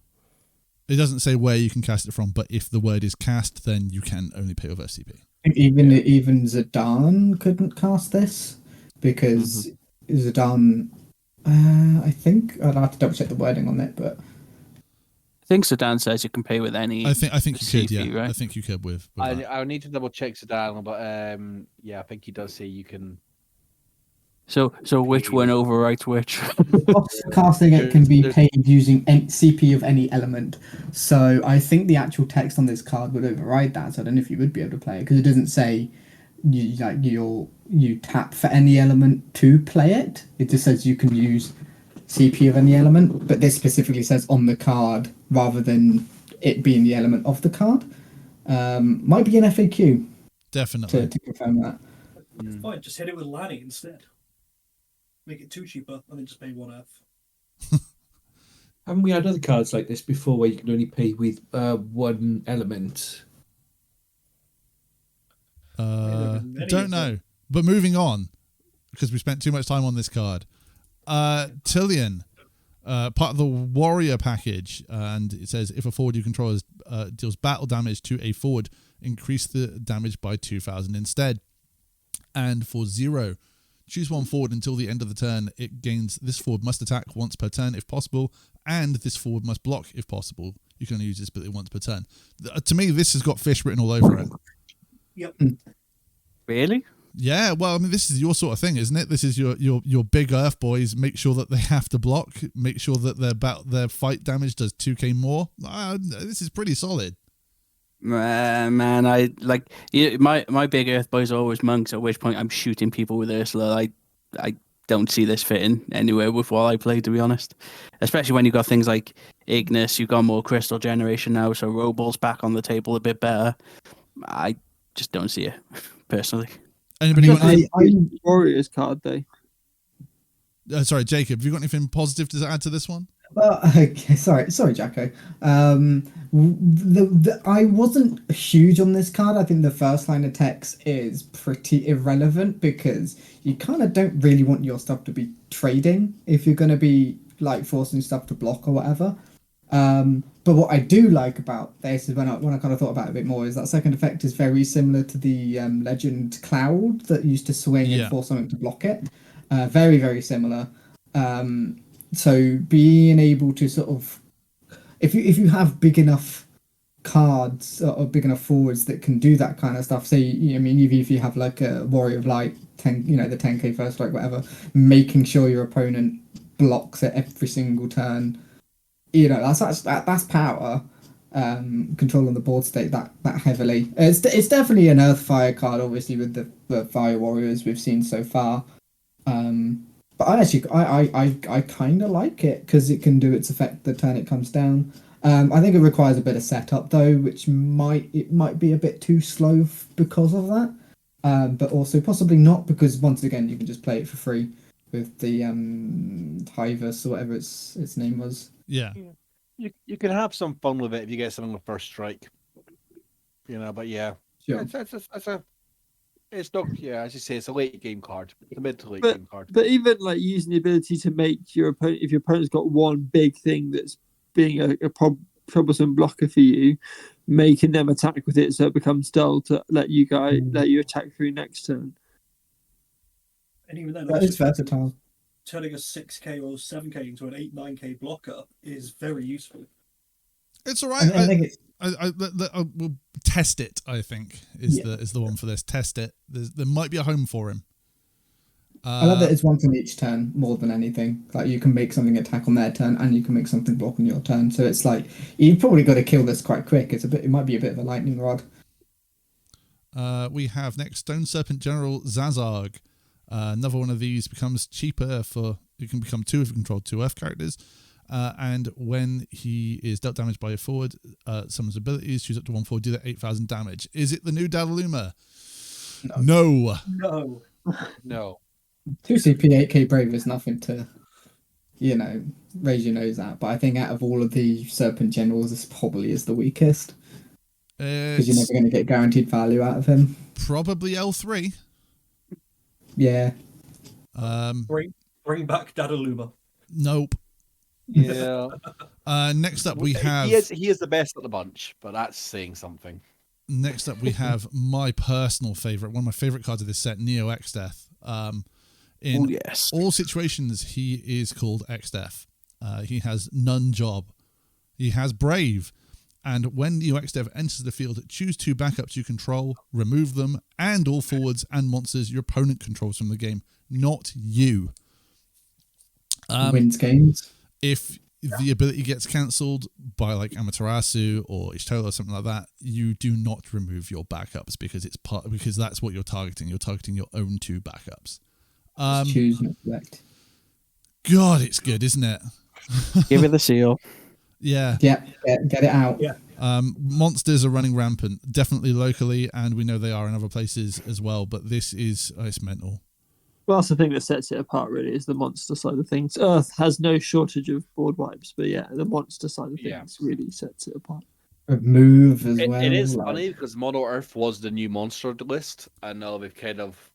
It doesn't say where you can cast it from, but if the word is cast, then you can only pay with Earth CP. Even Zidane couldn't cast this because Zidane. I think I'd have to double check the wording on it, but I think Zidane says you can pay with any. I think you could, CP, yeah. right? I think you could with I need to double check Zidane, but yeah, I think he does say you can. So which one overwrites which? Casting it can be paid using CP of any element. So I think the actual text on this card would override that. So I don't know if you would be able to play it, because it doesn't say you tap for any element to play it. It just says you can use CP of any element, but this specifically says on the card rather than it being the element of the card. Might be an FAQ. Definitely. To confirm that. Fine, just hit it with Lanny instead. Make it 2 cheaper, and then just pay 1 F. Haven't we had other cards like this before where you can only pay with 1 element? Don't know. But moving on, because we spent too much time on this card. Tillian, part of the Warrior package, and it says if a forward you control deals battle damage to a forward, increase the damage by 2,000 instead. And for 0, choose one forward until the end of the turn. It gains this forward must attack once per turn if possible, and this forward must block if possible. You can only use this ability once per turn. To me, this has got fish written all over it. Yep. Really? Yeah, well, I mean, this is your sort of thing, isn't it? This is your big Earth boys. Make sure that they have to block. Make sure that their fight damage does 2k more. This is pretty solid. Man, I like my big Earth boys are always monks. At which point I'm shooting people with Ursula. I don't see this fitting anywhere with what I play, to be honest. Especially when you've got things like Ignis, you've got more crystal generation now, so Robol's back on the table a bit better. I just don't see it personally. Anybody got anything? Warriors card though. Sorry, Jacob. Have you got anything positive to add to this one? Well, okay, sorry, Jacko. I wasn't huge on this card. I think the first line of text is pretty irrelevant because you kind of don't really want your stuff to be trading if you're going to be like forcing stuff to block or whatever. But what I do like about this is when I kind of thought about it a bit more is that second effect is very similar to the Legend Cloud that used to swing and force something to block it. Very, very similar. So being able to sort of, if you have big enough cards or big enough forwards that can do that kind of stuff, say, I mean, even if you have like a Warrior of Light, the 10k first strike, whatever, making sure your opponent blocks it every single turn, that's power. Controlling the board state that heavily. It's definitely an Earthfire card, obviously with the Fire Warriors we've seen so far. But I kind of like it because it can do its effect the turn it comes down. I think it requires a bit of setup though, which might be a bit too slow because of that. But also possibly not because once again you can just play it for free with the Hyvus or whatever its name was. Yeah. You can have some fun with it if you get something with first strike. But yeah, Sure. it's not, as you say, it's a late game card. It's a mid to late game card. But even like using the ability to make your opponent, if your opponent's got one big thing that's being a troublesome blocker for you, making them attack with it so it becomes dull to let you attack through next turn. And even then, That is versatile. turning a 6k or 7k into an 8-9k blocker is very useful. It's all right. I think we'll test it. I think is the one for this. Test it. There might be a home for him. I love that it's one from each turn more than anything. Like you can make something attack on their turn, and you can make something block on your turn. So it's like you've probably got to kill this quite quick. It might be a bit of a lightning rod. We have next Stone Serpent General Zazarg. Another one of these becomes cheaper for. You can become 2 if you control 2 Earth characters. And when he is dealt damage by a forward, summons abilities, choose up to 1 forward, do that 8,000 damage. Is it the new Dalaluma? No. No. 2 CP 8k Brave is nothing to, raise your nose at. But I think out of all of the Serpent Generals, this probably is the weakest. Because you're never going to get guaranteed value out of him. Probably L3. Yeah. Bring back Dadaluma. Nope. Yeah. Next up we have... He is the best of the bunch, but that's saying something. Next up we have my personal favourite, one of my favourite cards of this set, Neo X-Death. In all situations, he is called X-Death. He has none job. He has Brave. And when Neo X-Death enters the field, choose 2 backups you control, remove them, and all forwards and monsters your opponent controls from the game, not you. Wins games. If the ability gets cancelled by like Amaterasu or Ishtola or something like that, you do not remove your backups because that's what you're targeting. You're targeting your own 2 backups. Choose not select. God, it's good, isn't it? Give it the seal. Yeah. Yeah, get it out. Yeah. Monsters are running rampant, definitely locally, and we know they are in other places as well, but this is it's mental. Well, that's the thing that sets it apart, really, is the monster side of things. Earth has no shortage of board wipes, but yeah, the monster side of things really sets it apart. Move as well. It is funny because Mono Earth was the new monster list, and now they've kind of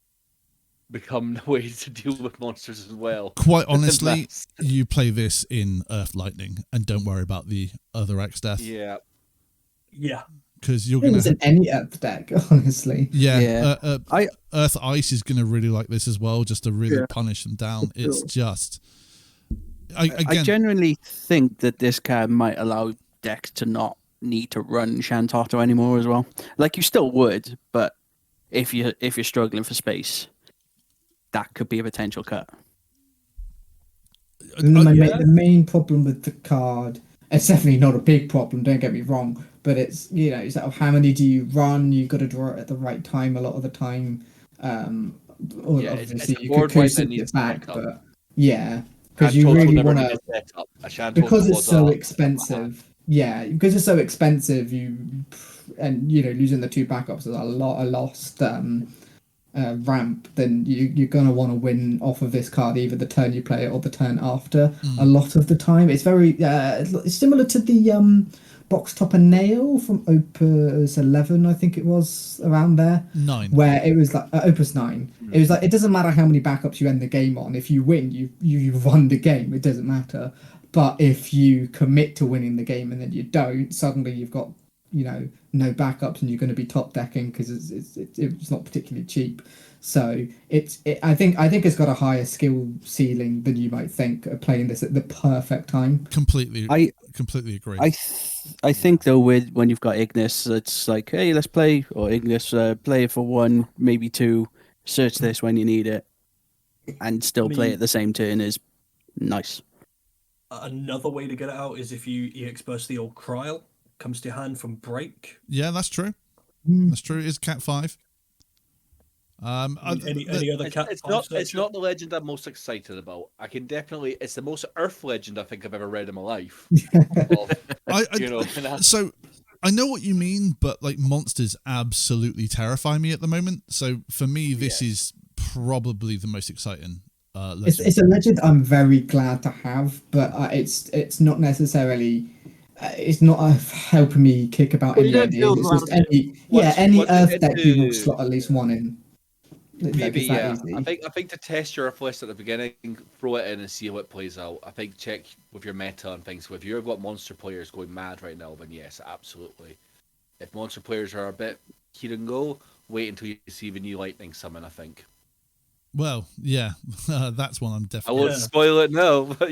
become the way to deal with monsters as well. Quite honestly, you play this in Earth Lightning and don't worry about the other X-Death. Yeah. Yeah. Because you're going to... in any Earth deck, honestly. Yeah. Earth Ice is going to really like this as well, just to really punish them down. It's just... I genuinely think that this card might allow decks to not need to run Shantato anymore as well. Like, you still would, but if you're struggling for space, that could be a potential cut. The main problem with the card, it's definitely not a big problem, don't get me wrong, but it's, it's sort of how many do you run? You've got to draw it at the right time a lot of the time. Obviously, you could coast it back, but because you really want to, because it's so expensive. Yeah, because it's so expensive, losing the 2 backups is a lot of lost ramp, then you're gonna want to win off of this card either the turn you play it or the turn after. Mm. A lot of the time, it's very it's similar to the box topper nail from Opus 11, I think it was around there. 9. Where it was like Opus 9. It was like it doesn't matter how many backups you end the game on. If you win, you've won the game. It doesn't matter. But if you commit to winning the game and then you don't, suddenly you've got no backups and you're going to be top decking because it's not particularly cheap. So I think it's got a higher skill ceiling than you might think of playing this at the perfect time. Completely agree. I think though when you've got Ignis, it's like, hey, let's play, or Ignis, play it for 1, maybe 2, search this when you need it, and still play it the same turn is nice. Another way to get it out is if you EX burst the old Kryl, comes to your hand from break. Yeah, that's true. That's true. It's Cat 5. Any other Cat 5? It's not the legend I'm most excited about. It's the most Earth legend I think I've ever read in my life. So I know what you mean, but like monsters absolutely terrify me at the moment. So for me, this is probably the most exciting. It's a legend I'm very glad to have, but it's not necessarily. It's not helping me kick about any ideas. It's just any Earth deck you will slot at least one in. Maybe, yeah. I think to test your Earth list at the beginning, throw it in and see how it plays out. I think check with your meta and things. If you've got monster players going mad right now, then yes, absolutely. If monster players are a bit here and go, wait until you see the new Lightning summon, I think. Well, yeah, that's one I'm I definitely. won't spoil it now, but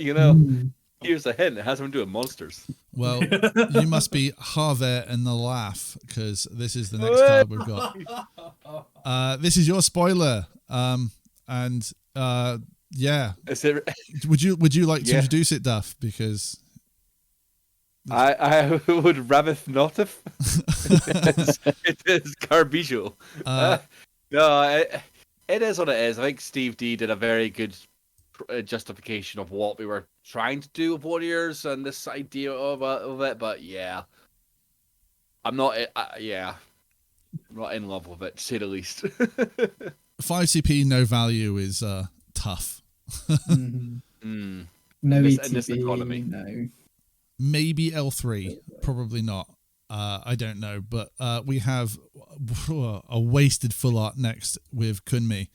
here's a hint. It has something to do with monsters. Well, you must be Harvey and the laugh, because this is the next card we've got. This is your spoiler, and yeah. Is it... Would you like to introduce it, Duff? Because I would rather not have. It is Carbijo. No, it is what it is. I think Steve D did a very good justification of what we were trying to do with Warriors and this idea of it, but yeah, I'm not in love with it, to say the least. 5 CP no value is tough. No ETB, in this economy. no. Maybe L3, probably not. I don't know, but we have a wasted full art next with Kunmi.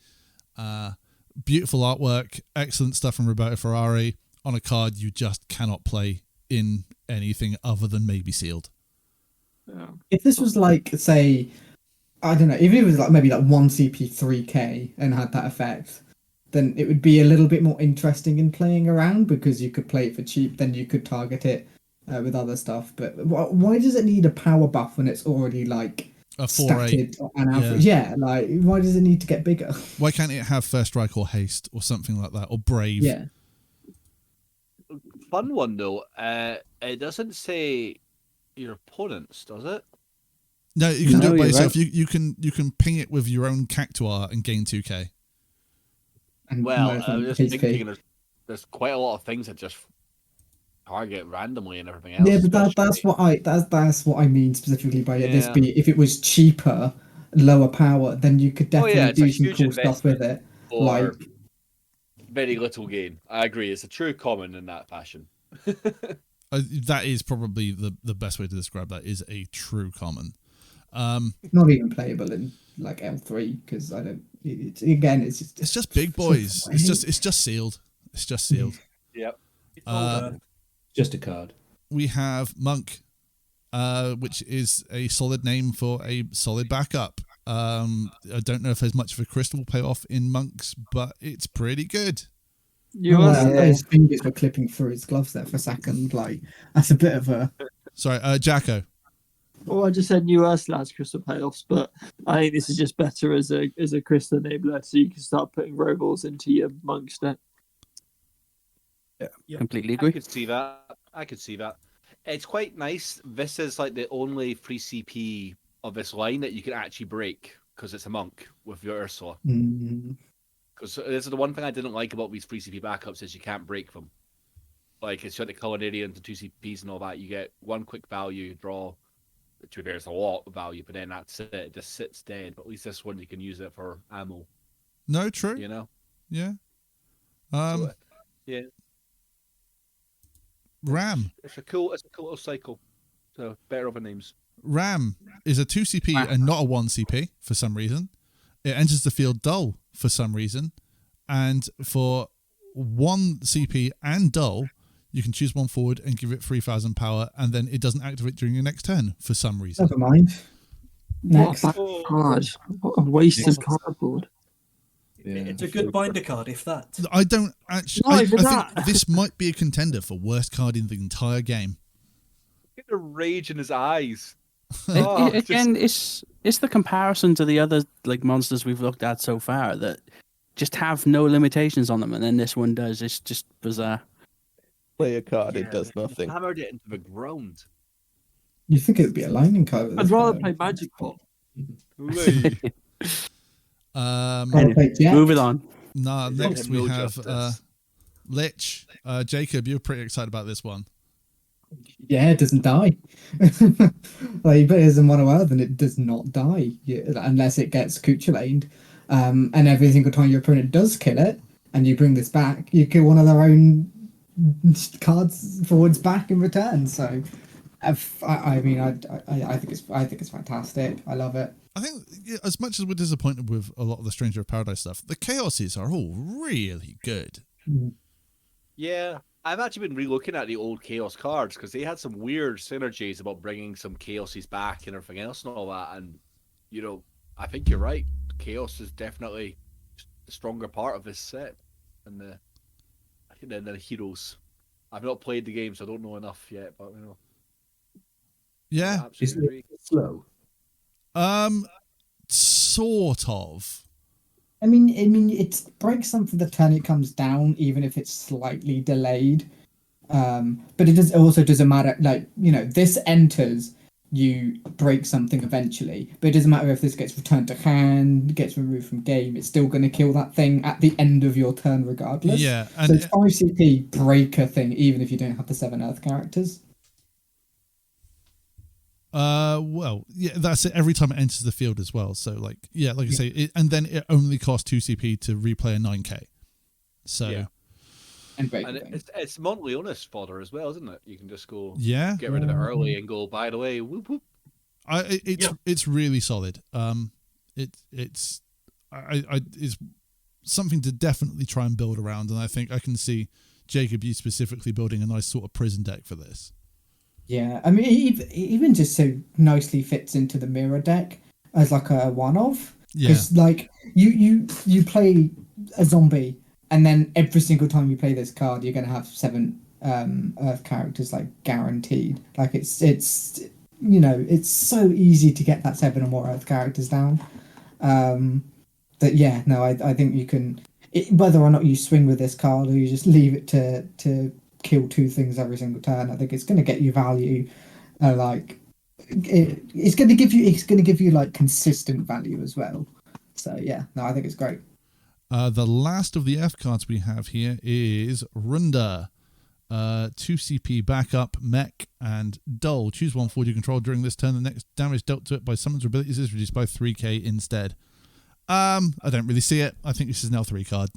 Beautiful artwork, excellent stuff from Roberto Ferrari on a card you just cannot play in anything other than maybe sealed. If this was like, say, I don't know, if it was like maybe like 1 CP 3K and had that effect, then it would be a little bit more interesting in playing around because you could play it for cheap, then you could target it with other stuff. But why does it need a power buff when it's already like a 4/8 on average? Yeah, like why does it need to get bigger? Why can't it have First Strike or Haste or something like that, or Brave? Yeah. Fun one though. It doesn't say your opponents, does it? No, you can do it by yourself. Right. You can ping it with your own Cactuar and gain 2k. And well, I was just thinking there's quite a lot of things that just target randomly and everything else. Yeah, but that's what I mean specifically by this. If it was cheaper, lower power, then you could definitely do some cool stuff with it. Like very little gain. I agree. It's a true common in that fashion. That is probably the best way to describe that. Is a true common. Not even playable in like L3 because I don't. It's just big boys. It's just sealed. It's just sealed. Yep. Just a card. We have Monk, which is a solid name for a solid backup. I don't know if there's much of a crystal payoff in Monks, but it's pretty good. His fingers were clipping through his gloves there for a second. Like that's a bit of a. Sorry, Jacko. Well, I just said New Ursula has crystal payoffs, but I think this is just better as a crystal enabler, so you can start putting robles into your Monks deck. Yeah, completely agree. I could see that. It's quite nice. This is like the only free CP of this line that you can actually break because it's a monk with your Ursula. Because this is the one thing I didn't like about these free CP backups is you can't break them. Like it's got the Culinarians and 2 CPs and all that. You get one quick value, draw to be fair, it's a lot of value, but then that's it. It just sits dead. But at least this one you can use it for ammo. No, true. You know. Yeah. Yeah. Ram. It's a cool little cycle. So better other names. Ram is a 2 CP and not a 1 CP for some reason. It enters the field dull for some reason. And for 1 CP and dull, you can choose one forward and give it 3,000 power, and then it doesn't activate during your next turn for some reason. Never mind. Next. What a bad card. What a wasted cardboard. Yeah, It's a good binder card, if that. I don't actually. Not I even think that. this might be a contender for worst card in the entire game. Look at the rage in his eyes. Again, it's the comparison to the other like monsters we've looked at so far that just have no limitations on them, and then this one does. It's just bizarre. Play a card, it does nothing. Hammered it into the ground. You think it would be a lightning card? I'd rather play Magic Pot. Anyway, Jet. moving on. Nah, Is that next him we no have justice? Lich. Jacob, you're pretty excited about this one. Yeah, it doesn't die. Like, but it is in Mono Earth, and it does not die unless it gets Cuchulained. And every single time your opponent does kill it, and you bring this back, you kill one of their own cards forwards back in return. So, I think it's fantastic. I love it. I think as much as we're disappointed with a lot of the Stranger of Paradise stuff, the Chaoses are all really good. Yeah, I've actually been re-looking at the old Chaos cards because they had some weird synergies about bringing some Chaoses back and everything else and all that. And, I think you're right. Chaos is definitely the stronger part of this set than the heroes. I've not played the game, so I don't know enough yet, but, Yeah. I absolutely agree. Slow. Sort of. I mean, it breaks something the turn it comes down, even if it's slightly delayed. But it also doesn't matter. Like, this enters, you break something eventually. But it doesn't matter if this gets returned to hand, gets removed from game. It's still going to kill that thing at the end of your turn, regardless. Yeah, So it's 5 CP breaker thing, even if you don't have the 7 Earth characters. Well, yeah, that's it. Every time it enters the field as well. So, like I say, and then it only costs 2 CP to replay a 9K. So, Yeah. And break And the thing. it's Montleonis fodder as well, isn't it? You can just go yeah, get rid of it early and go, by the way, whoop whoop. it's really solid. It's something to definitely try and build around, and I think I can see Jacob, you specifically building a nice sort of prison deck for this. Yeah, I mean, it even just so nicely fits into the mirror deck as like a one-off. Yeah, Because like you play a zombie, and then every single time you play this card, you're gonna have 7 Earth characters, like guaranteed. Like it's so easy to get that 7 or more Earth characters down. I think you can, whether or not you swing with this card or you just leave it to kill 2 things every single turn. I think it's going to get you value. It's going to give you like consistent value as well. So yeah, no, I think it's great. the last of the F cards we have here is Runda. 2 CP backup, mech, and dull. Choose one forward you control during this turn. The next damage dealt to it by summons or abilities is reduced by 3k instead. I don't really see it. I think this is an L3 card.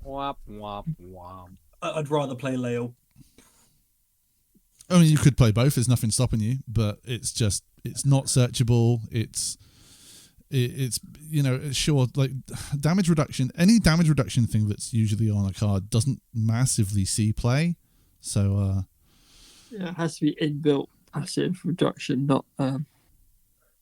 Womp, womp, womp. I'd rather play Leo. I mean, you could play both. There's nothing stopping you, but it's not searchable. It's sure, like damage reduction. Any damage reduction thing that's usually on a card doesn't massively see play. So Yeah, it has to be inbuilt passive reduction, not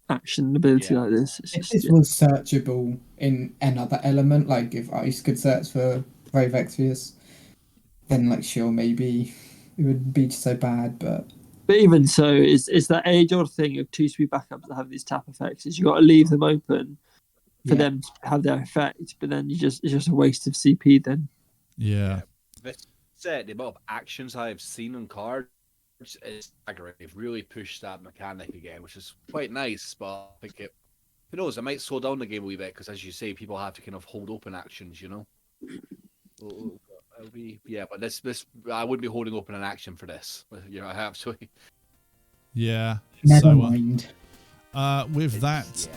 action ability like this. It's If just, this was searchable in another element, like if Ice could search for Brave Exvius, then like sure, maybe it would be so bad, but even so, it's that age-old thing of 2-speed backups that have these tap effects. Is you got to leave them open for them to have their effect, but then it's just a waste of CP then. yeah. This set, the amount of actions I've seen on cards is staggering. They've really pushed that mechanic again, which is quite nice, but I think who knows, it might slow down the game a wee bit, because as you say, people have to kind of hold open actions, It'll be, but this I wouldn't be holding open an action for this. I absolutely. Yeah. Never So, mind. with that,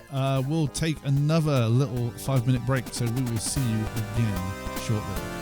we'll take another little 5-minute break. So we will see you again shortly.